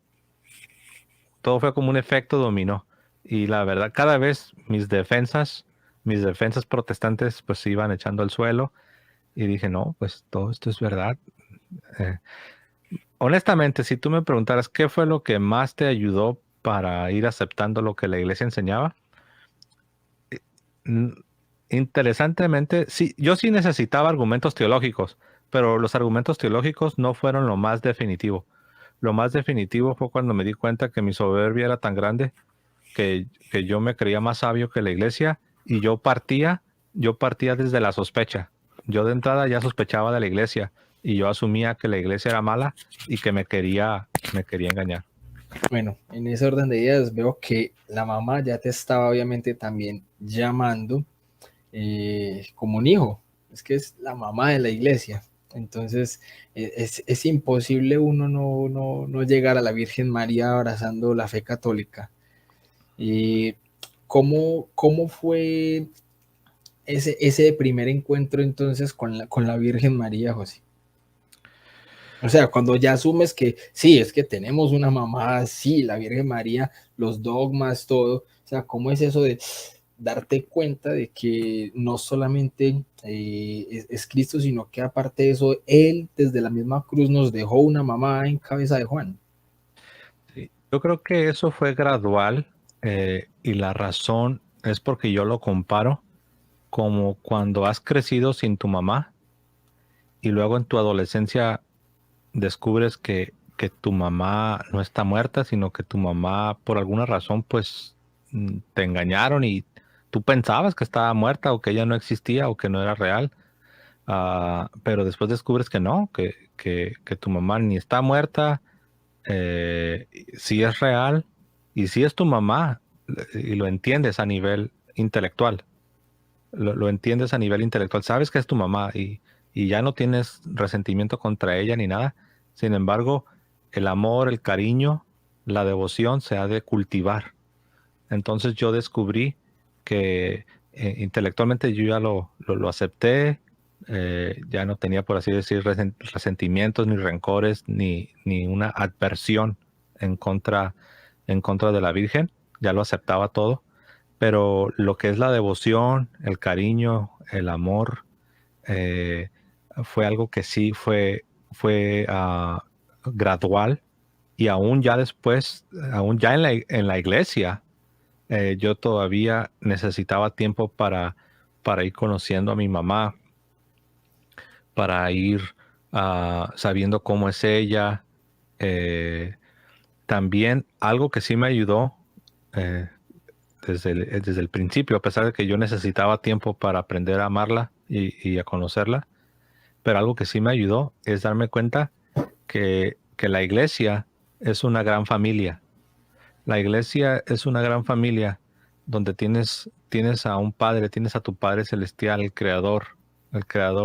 Todo fue como un efecto dominó. Y la verdad, cada vez mis defensas protestantes pues se iban echando al suelo. Y dije, no, pues todo esto es verdad. Honestamente, si tú me preguntaras qué fue lo que más te ayudó para ir aceptando lo que la iglesia enseñaba, interesantemente, sí, yo sí necesitaba argumentos teológicos, pero los argumentos teológicos no fueron lo más definitivo. Lo más definitivo fue cuando me di cuenta que mi soberbia era tan grande que yo me creía más sabio que la iglesia y yo partía desde la sospecha. Yo de entrada ya sospechaba de la iglesia y yo asumía que la iglesia era mala y que me quería engañar. Bueno, en ese orden de ideas veo que la mamá ya te estaba obviamente también llamando como un hijo. Es que es la mamá de la iglesia. Entonces es imposible uno no llegar a la Virgen María abrazando la fe católica. ¿Cómo fue ese primer encuentro entonces con la Virgen María, José? O sea, cuando ya asumes que sí, es que tenemos una mamá, sí, la Virgen María, los dogmas, todo. O sea, ¿cómo es eso de darte cuenta de que no solamente es Cristo, sino que aparte de eso, Él desde la misma cruz nos dejó una mamá en cabeza de Juan? Sí, yo creo que eso fue gradual y la razón es porque yo lo comparo como cuando has crecido sin tu mamá y luego en tu adolescencia descubres que que tu mamá no está muerta, sino que tu mamá por alguna razón pues te engañaron y tú pensabas que estaba muerta o que ella no existía o que no era real. Pero después descubres que no, que tu mamá ni está muerta, sí es real y sí es tu mamá y lo entiendes a nivel intelectual. Lo entiendes a nivel intelectual, sabes que es tu mamá y ya no tienes resentimiento contra ella ni nada. Sin embargo, el amor, el cariño, la devoción se ha de cultivar. Entonces yo descubrí que intelectualmente yo ya lo acepté, ya no tenía, por así decir, resentimientos, ni rencores, ni una adversión en contra, en contra de la Virgen, ya lo aceptaba todo, pero lo que es la devoción, el cariño, el amor, eh, fue algo que sí fue gradual y aún ya después, aún ya en la iglesia yo todavía necesitaba tiempo para ir conociendo a mi mamá, para ir sabiendo cómo es ella. Eh, También algo que sí me ayudó eh, desde el principio, a pesar de que yo necesitaba tiempo para aprender a amarla y a conocerla, pero algo que sí me ayudó es darme cuenta que la iglesia es una gran familia. La iglesia es una gran familia donde tienes a un padre, tienes a tu Padre Celestial, el creador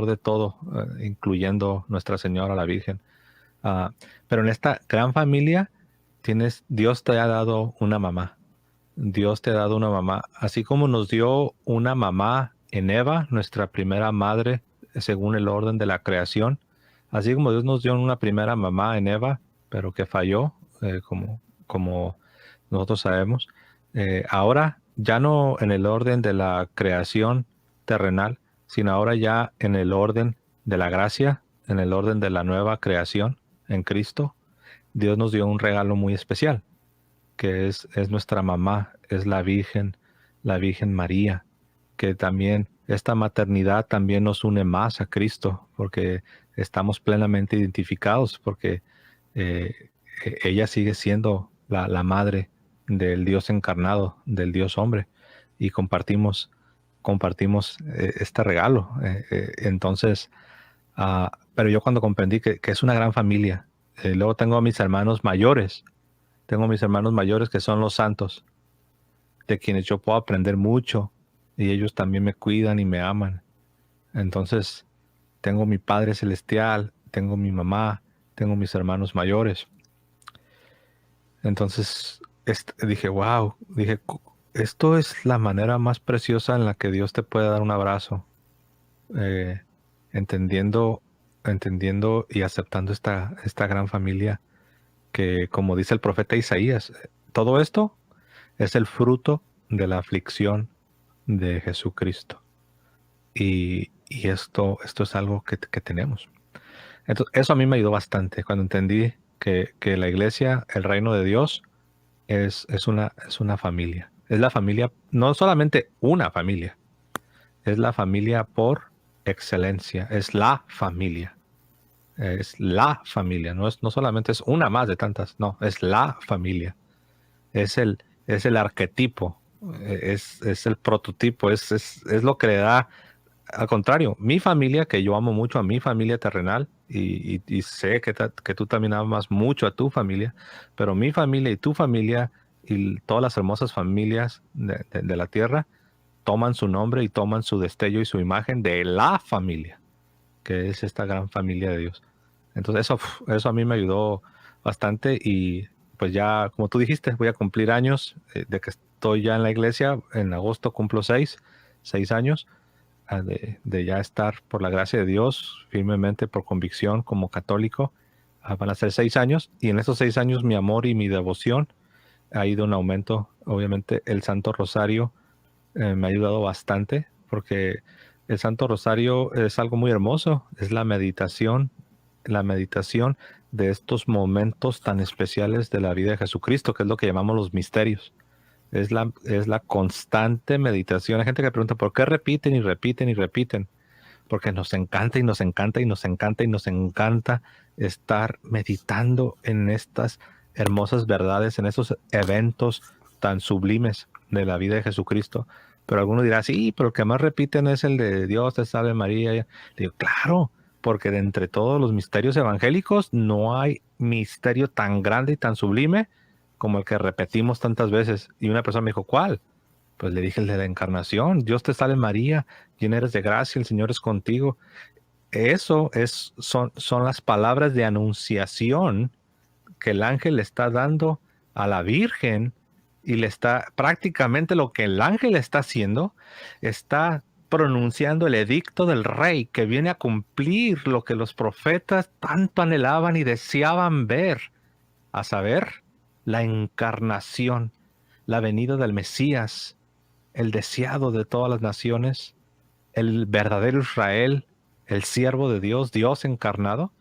de todo, incluyendo Nuestra Señora, la Virgen. Ah, pero en esta gran familia Dios te ha dado una mamá. Dios te ha dado una mamá. Así como nos dio una mamá en Eva, nuestra primera madre, según el orden de la creación. Así como Dios nos dio una primera mamá en Eva, pero que falló, como nosotros sabemos. Ahora ya no en el orden de la creación terrenal, sino ahora ya en el orden de la gracia, en el orden de la nueva creación en Cristo. Dios nos dio un regalo muy especial, que es nuestra mamá, es la Virgen María, que también esta maternidad también nos une más a Cristo, porque estamos plenamente identificados, porque ella sigue siendo la madre del Dios encarnado, del Dios hombre, y compartimos este regalo. Entonces, pero yo cuando comprendí que es una gran familia, luego tengo mis hermanos mayores que son los santos, de quienes yo puedo aprender mucho, y ellos también me cuidan y me aman. Entonces, tengo mi Padre Celestial, tengo mi mamá, tengo mis hermanos mayores. Entonces dije, wow, dije, esto es la manera más preciosa en la que Dios te puede dar un abrazo, eh, entendiendo, entendiendo y aceptando esta gran familia que, como dice el profeta Isaías, todo esto es el fruto de la aflicción de Jesucristo. Y esto es algo que tenemos. Entonces, eso a mí me ayudó bastante cuando entendí que la iglesia, el reino de Dios, es una familia. Es la familia, no solamente una familia, es la familia por excelencia, es la familia. Es la familia, no solamente es una más de tantas, no, es la familia. Es es el arquetipo, es el prototipo, es lo que le da. Al contrario, mi familia, que yo amo mucho a mi familia terrenal y sé que tú también amas mucho a tu familia, pero mi familia y tu familia y todas las hermosas familias de la tierra toman su nombre y toman su destello y su imagen de la familia, que es esta gran familia de Dios. Entonces eso a mí me ayudó bastante y pues ya, como tú dijiste, voy a cumplir años de que estoy ya en la iglesia. En agosto cumplo 6 años de ya estar por la gracia de Dios firmemente por convicción como católico. Van a ser 6 años y en esos 6 años mi amor y mi devoción ha ido en aumento. Obviamente el Santo Rosario me ha ayudado bastante porque el Santo Rosario es algo muy hermoso, es la meditación de estos momentos tan especiales de la vida de Jesucristo, que es lo que llamamos los misterios. Es la constante meditación. Hay gente que pregunta, ¿por qué repiten y repiten y repiten? porque nos encanta y nos encanta y nos encanta y nos encanta estar meditando en estas hermosas verdades, en estos eventos tan sublimes de la vida de Jesucristo. Pero alguno dirá, sí, pero el que más repiten es el de Dios te salve María. Le digo, claro, porque de entre todos los misterios evangélicos no hay misterio tan grande y tan sublime como el que repetimos tantas veces. Y una persona me dijo, ¿cuál? Pues le dije el de la encarnación. Dios te salve María, llena eres de gracia, el Señor es contigo. Son las palabras de anunciación que el ángel le está dando a la Virgen, y le está prácticamente lo que el ángel está haciendo, está pronunciando el edicto del rey que viene a cumplir lo que los profetas tanto anhelaban y deseaban ver, a saber, la encarnación, la venida del Mesías, el deseado de todas las naciones, el verdadero Israel, el siervo de Dios, Dios encarnado.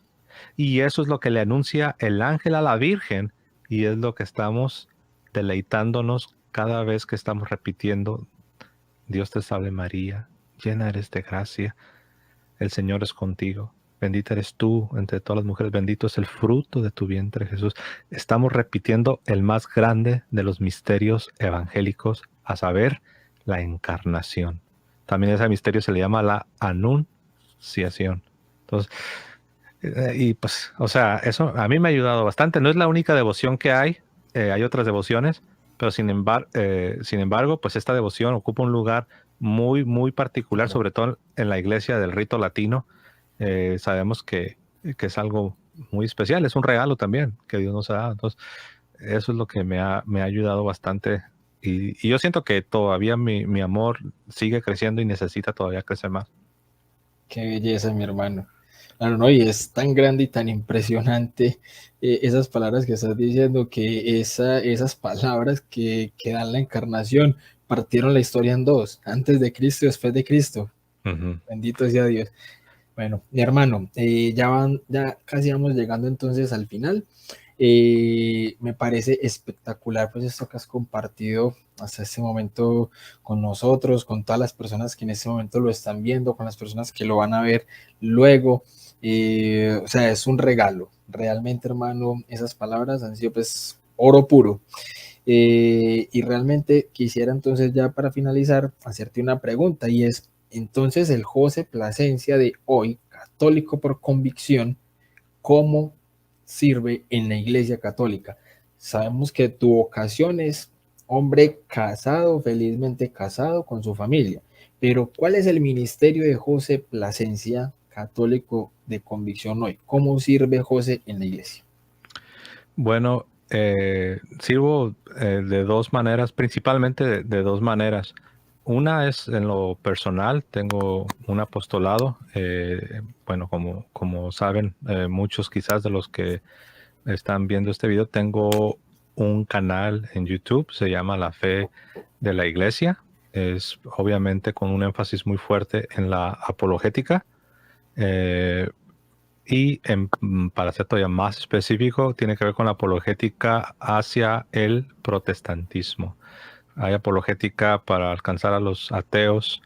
Y eso es lo que le anuncia el ángel a la Virgen, y es lo que estamos deleitándonos cada vez que estamos repitiendo: Dios te salve María, llena eres de gracia, el Señor es contigo. Bendita eres tú entre todas las mujeres, bendito es el fruto de tu vientre, Jesús. Estamos repitiendo el más grande de los misterios evangélicos, a saber, la encarnación. También ese misterio se le llama la anunciación. Entonces, y pues, o sea, eso a mí me ha ayudado bastante. No es la única devoción que hay otras devociones, pero sin embargo, pues esta devoción ocupa un lugar muy, muy particular, Claro. sobre todo en la iglesia del rito latino. Sabemos que es algo muy especial, es un regalo también que Dios nos ha dado. Entonces, eso es lo que me ha ayudado bastante. Y yo siento que todavía mi amor sigue creciendo y necesita todavía crecer más. Qué belleza, mi hermano. Claro, no, y es tan grande y tan impresionante esas palabras que estás diciendo, que esas palabras que dan la encarnación partieron la historia en dos, antes de Cristo y después de Cristo. Ujú. Bendito sea Dios. Bueno, mi hermano, ya casi vamos llegando entonces al final. Me parece espectacular pues esto que has compartido hasta este momento con nosotros, con todas las personas que en este momento lo están viendo, con las personas que lo van a ver luego. O sea, es un regalo. Realmente, hermano, esas palabras han sido pues oro puro. Y realmente quisiera entonces ya para finalizar hacerte una pregunta, y es, entonces el José Plasencia de hoy, católico por convicción, ¿cómo sirve en la Iglesia Católica? Sabemos que tu vocación es hombre casado, felizmente casado con su familia, pero ¿cuál es el ministerio de José Plasencia, católico de convicción hoy? ¿Cómo sirve José en la Iglesia? Bueno, sirvo de dos maneras, principalmente de dos maneras. Una es en lo personal, tengo un apostolado. Bueno, como saben, muchos quizás de los que están viendo este video, tengo un canal en YouTube, se llama La Fe de la Iglesia. Es obviamente con un énfasis muy fuerte en la apologética. Eh, para ser todavía más específico, tiene que ver con la apologética hacia el protestantismo. Hay apologética para alcanzar a los ateos,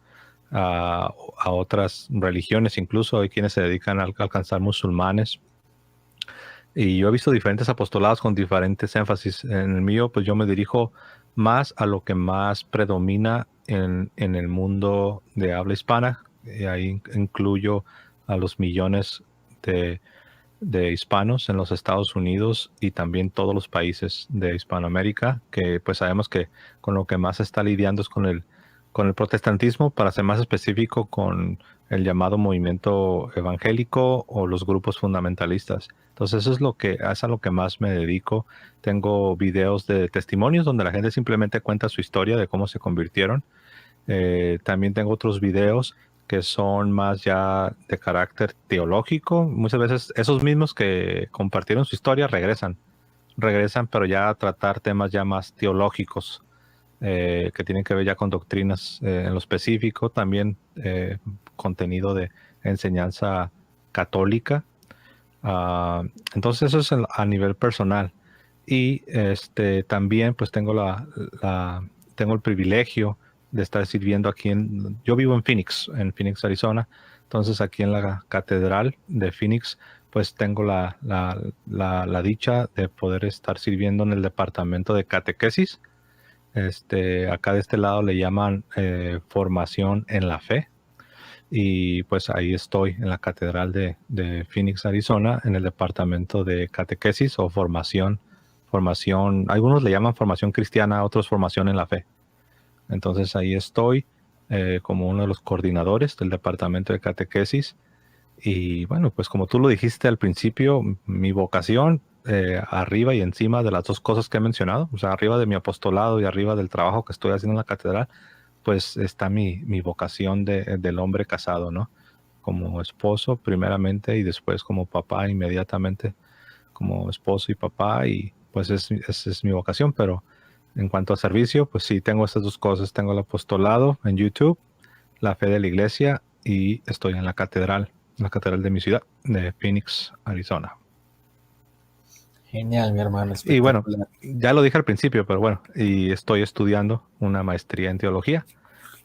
a otras religiones, incluso hay quienes se dedican a alcanzar musulmanes. Y yo he visto diferentes apostolados con diferentes énfasis. En el mío, pues yo me dirijo más a lo que más predomina en el mundo de habla hispana. Y ahí incluyo a los millones de, de hispanos en los Estados Unidos y también todos los países de Hispanoamérica, que pues sabemos que con lo que más se está lidiando es con el protestantismo, para ser más específico, con el llamado movimiento evangélico o los grupos fundamentalistas. Entonces eso es a lo que más me dedico. Tengo videos de testimonios donde la gente simplemente cuenta su historia de cómo se convirtieron. También tengo otros videos que son más ya de carácter teológico. Muchas veces esos mismos que compartieron su historia regresan, pero ya a tratar temas ya más teológicos, que tienen que ver ya con doctrinas en lo específico, también contenido de enseñanza católica. Entonces eso es a nivel personal. Y también pues tengo el privilegio de estar sirviendo aquí yo vivo en Phoenix, Arizona. Entonces aquí en la Catedral de Phoenix, pues tengo la dicha de poder estar sirviendo en el departamento de catequesis. Acá de este lado le llaman formación en la fe. Y pues ahí estoy en la Catedral de Phoenix, Arizona, en el departamento de catequesis o formación, algunos le llaman formación cristiana, otros formación en la fe. Entonces ahí estoy como uno de los coordinadores del departamento de catequesis. Y bueno, pues como tú lo dijiste al principio, mi vocación arriba y encima de las dos cosas que he mencionado, o sea, arriba de mi apostolado y arriba del trabajo que estoy haciendo en la catedral, pues está mi vocación del hombre casado, ¿no? Como esposo primeramente y después como papá inmediatamente, como esposo y papá, y pues esa es mi vocación. Pero en cuanto a servicio, pues sí, tengo estas dos cosas. Tengo el apostolado en YouTube, la fe de la iglesia, y estoy en la catedral de mi ciudad, de Phoenix, Arizona. Genial, mi hermano, Y bueno, espectacular. ya lo dije al principio, pero bueno, y estoy estudiando una maestría en teología.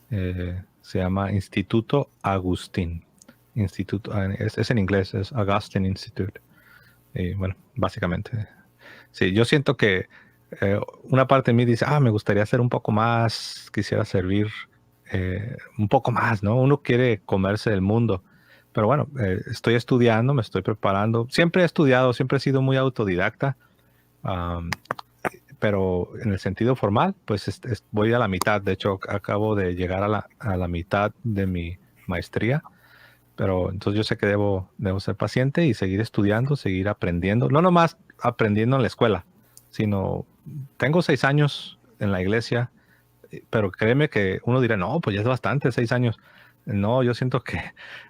Se llama Instituto Agustín. Es en inglés, es Augustine Institute. Y bueno, básicamente. Sí, yo siento que una parte de mí dice, me gustaría hacer un poco más, quisiera servir un poco más, ¿no? Uno quiere comerse el mundo. Pero bueno, estoy estudiando, me estoy preparando. Siempre he estudiado, siempre he sido muy autodidacta. um, pero en el sentido formal, pues voy a la mitad. De hecho, acabo de llegar a la mitad de mi maestría. Pero entonces yo sé que debo ser paciente y seguir estudiando, seguir aprendiendo. No nomás aprendiendo en la escuela, sino tengo 6 años en la iglesia, pero créeme que uno dirá, no, pues ya es bastante, 6 años. No, yo siento que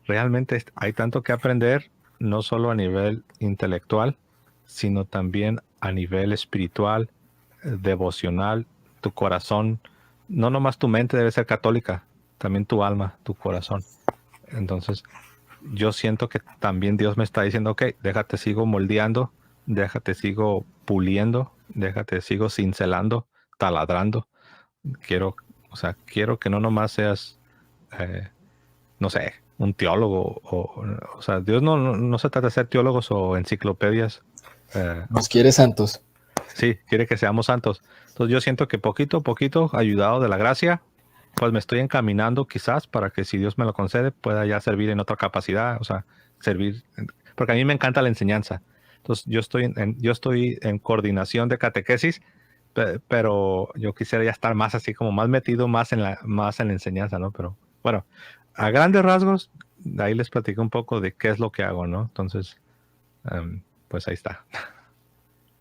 realmente hay tanto que aprender, no solo a nivel intelectual, sino también a nivel espiritual, devocional, tu corazón. No nomás tu mente debe ser católica, también tu alma, tu corazón. Entonces, yo siento que también Dios me está diciendo, ok, déjate sigo moldeando, déjate sigo puliendo, déjate sigo cincelando, taladrando. Quiero, o sea, quiero que no nomás seas, eh, no sé, un teólogo, o sea, Dios no se trata de ser teólogos o enciclopedias. Nos quiere santos. Sí, quiere que seamos santos. Entonces yo siento que poquito a poquito, ayudado de la gracia, pues me estoy encaminando quizás para que si Dios me lo concede, pueda ya servir en otra capacidad, o sea, servir, porque a mí me encanta la enseñanza. Entonces yo estoy en coordinación de catequesis, pero yo quisiera ya estar más así como más metido más en la enseñanza, ¿no? Pero bueno, a grandes rasgos, de ahí les platico un poco de qué es lo que hago, ¿no? Entonces, pues ahí está.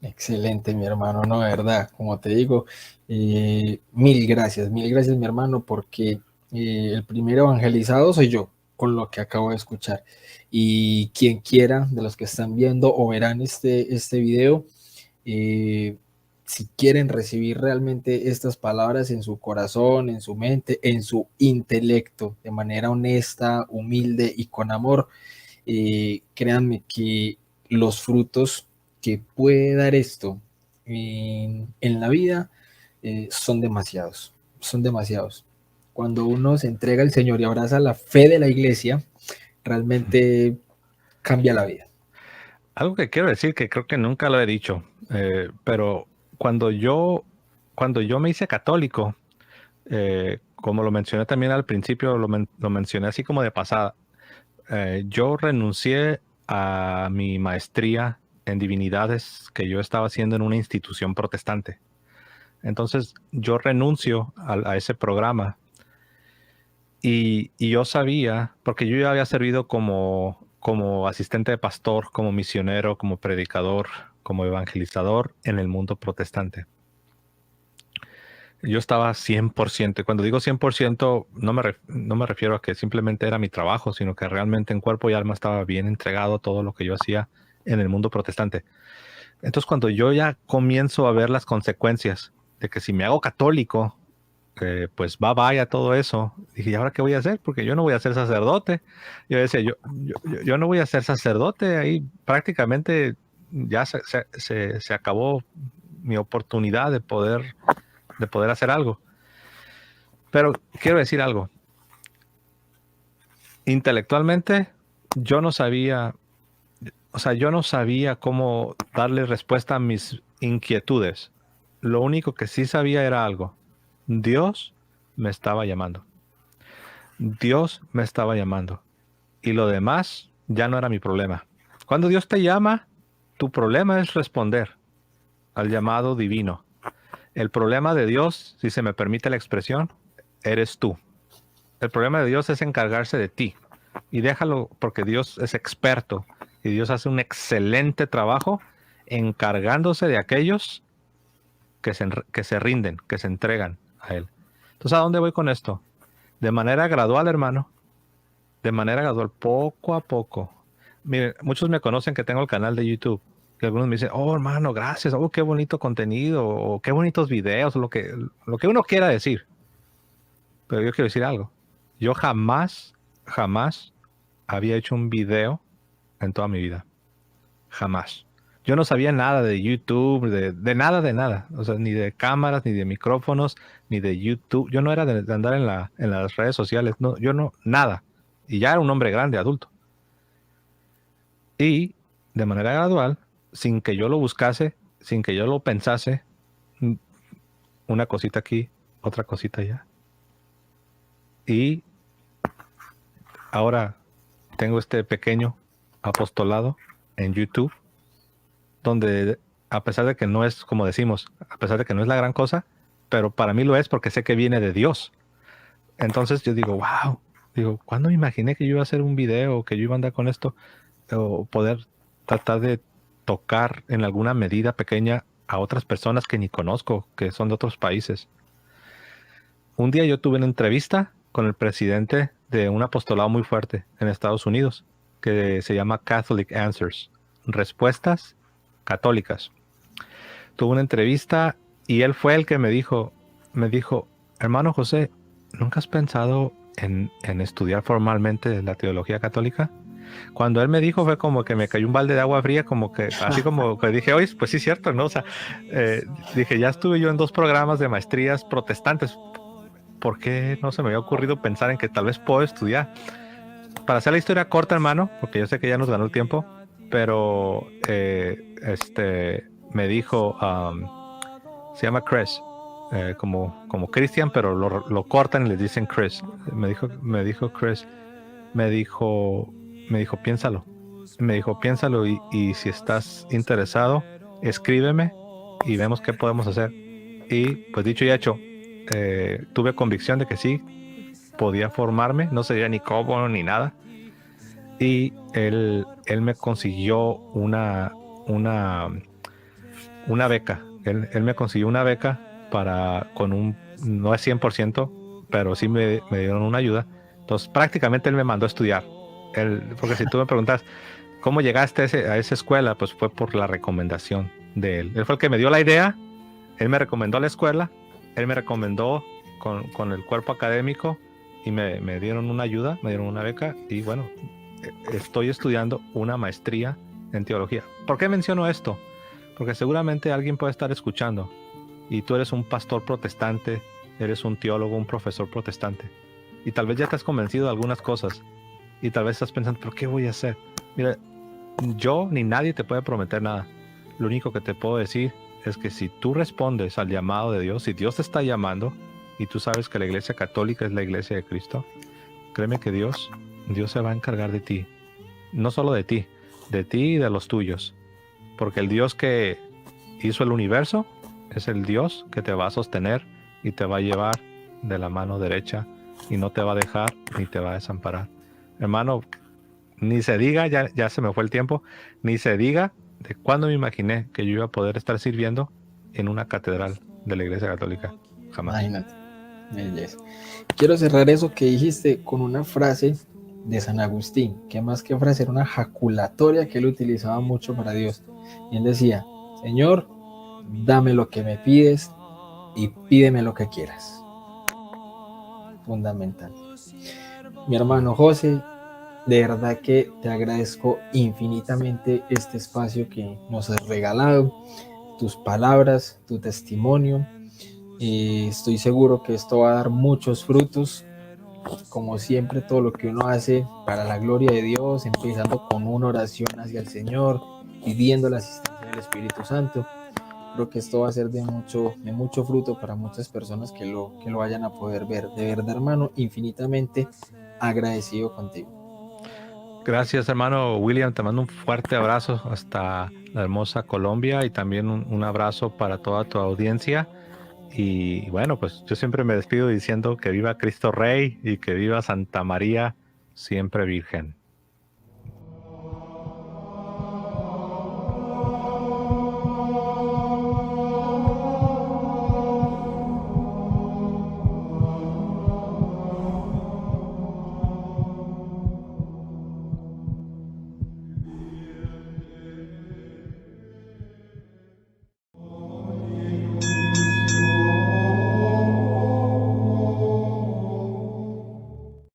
Excelente, mi hermano, no, de verdad, como te digo, mil gracias, mi hermano, porque el primer evangelizado soy yo, con lo que acabo de escuchar. Y quien quiera, de los que están viendo o verán este video, si quieren recibir realmente estas palabras en su corazón, en su mente, en su intelecto, de manera honesta, humilde y con amor, créanme que los frutos que puede dar esto en la vida son demasiados, son demasiados. Cuando uno se entrega al Señor y abraza la fe de la iglesia, realmente cambia la vida. Algo que quiero decir que creo que nunca lo he dicho, pero cuando yo, cuando yo me hice católico, como lo mencioné también al principio, lo mencioné así como de pasada, yo renuncié a mi maestría en divinidades que yo estaba haciendo en una institución protestante. Entonces yo renuncio a ese programa y yo sabía, porque yo ya había servido como asistente de pastor, como misionero, como predicador, como evangelizador en el mundo protestante. Yo estaba 100%, y cuando digo 100%, no me refiero a que simplemente era mi trabajo, sino que realmente en cuerpo y alma estaba bien entregado a todo lo que yo hacía en el mundo protestante. Entonces, cuando yo ya comienzo a ver las consecuencias de que si me hago católico, pues vaya todo eso. Dije, ¿y ahora qué voy a hacer? Porque yo no voy a ser sacerdote. Yo decía, yo no voy a ser sacerdote. Ahí prácticamente ya se acabó mi oportunidad de poder hacer algo. Pero quiero decir algo. intelectualmente yo no sabía, yo no sabía cómo darle respuesta a mis inquietudes. Lo único que sí sabía era algo. Dios me estaba llamando. Dios me estaba llamando. Y lo demás ya no era mi problema. Cuando Dios te llama, tu problema es responder al llamado divino. El problema de Dios, si se me permite la expresión, eres tú. El problema de Dios es encargarse de ti. Y déjalo porque Dios es experto y Dios hace un excelente trabajo encargándose de aquellos que se rinden, que se entregan a Él. Entonces, ¿a dónde voy con esto? De manera gradual, hermano, de manera gradual, poco a poco. Miren, muchos me conocen que tengo el canal de YouTube. Y algunos me dicen, oh hermano, gracias, oh, qué bonito contenido, o qué bonitos videos, lo que uno quiera decir. Pero yo quiero decir algo. Yo jamás había hecho un video en toda mi vida. Jamás. Yo no sabía nada de YouTube, de nada. O sea, ni de cámaras, ni de micrófonos, ni de YouTube. Yo no era de andar en las redes sociales. No, yo no, nada. Y ya era un hombre grande, adulto. Y de manera gradual, sin que yo lo buscase, sin que yo lo pensase, una cosita aquí, otra cosita allá. Y ahora tengo este pequeño apostolado en YouTube, donde a pesar de que no es, como decimos, a pesar de que no es la gran cosa, pero para mí lo es porque sé que viene de Dios. Entonces yo digo, wow, ¿cuándo me imaginé que yo iba a hacer un video, que yo iba a andar con esto, o poder tratar de tocar en alguna medida pequeña a otras personas que ni conozco, que son de otros países? Un día yo tuve una entrevista con el presidente de un apostolado muy fuerte en Estados Unidos, que se llama Catholic Answers, respuestas católicas. Tuve una entrevista y él fue el que me dijo, hermano José, ¿nunca has pensado en estudiar formalmente la teología católica? Cuando él me dijo fue como que me cayó un balde de agua fría, como que así como que dije, oye, pues sí es cierto, ¿no? O sea, dije, ya estuve yo en 2 programas de maestrías protestantes. ¿Por qué no se me había ocurrido pensar en que tal vez puedo estudiar? Para hacer la historia corta, hermano, porque yo sé que ya nos ganó el tiempo, pero me dijo, se llama Chris, como Christian, pero lo cortan y le dicen Chris. Me dijo Chris, me dijo, piénsalo. Me dijo, piénsalo y si estás interesado, escríbeme y vemos qué podemos hacer. Y pues dicho y hecho, tuve convicción de que sí, podía formarme, no sabía ni cómo ni nada. Y él me consiguió una beca. Él me consiguió una beca no es 100%, pero sí me dieron una ayuda. Entonces prácticamente él me mandó a estudiar. Porque si tú me preguntas, ¿cómo llegaste a esa escuela? Pues fue por la recomendación de él. Él fue el que me dio la idea, él me recomendó a la escuela, él me recomendó con el cuerpo académico y me dieron una ayuda, me dieron una beca y bueno, estoy estudiando una maestría en teología. ¿Por qué menciono esto? Porque seguramente alguien puede estar escuchando y tú eres un pastor protestante, eres un teólogo, un profesor protestante y tal vez ya te has convencido de algunas cosas y tal vez estás pensando, ¿pero qué voy a hacer? Mira, yo ni nadie te puede prometer nada. Lo único que te puedo decir es que si tú respondes al llamado de Dios, si Dios te está llamando y tú sabes que la iglesia católica es la iglesia de Cristo, créeme que Dios se va a encargar de ti. No solo de ti y de los tuyos. Porque el Dios que hizo el universo es el Dios que te va a sostener y te va a llevar de la mano derecha y no te va a dejar ni te va a desamparar. Hermano, ni se diga, ya se me fue el tiempo, ni se diga de cuándo me imaginé que yo iba a poder estar sirviendo en una catedral de la Iglesia Católica. Jamás. Imagínate. Belleza. Quiero cerrar eso que dijiste con una frase de San Agustín, que más que frase era una jaculatoria que él utilizaba mucho para Dios. Y él decía, Señor, dame lo que me pides y pídeme lo que quieras. Fundamental. Mi hermano José, de verdad que te agradezco infinitamente este espacio que nos has regalado, tus palabras, tu testimonio. Estoy seguro que esto va a dar muchos frutos como siempre, todo lo que uno hace para la gloria de Dios, empezando con una oración hacia el Señor, pidiendo la asistencia del Espíritu Santo. Creo que esto va a ser de mucho fruto para muchas personas que lo vayan a poder ver. De verdad, hermano, infinitamente agradecido contigo. Gracias, hermano William. Te mando un fuerte abrazo hasta la hermosa Colombia y también un abrazo para toda tu audiencia. Y bueno, pues yo siempre me despido diciendo que viva Cristo Rey y que viva Santa María, siempre Virgen.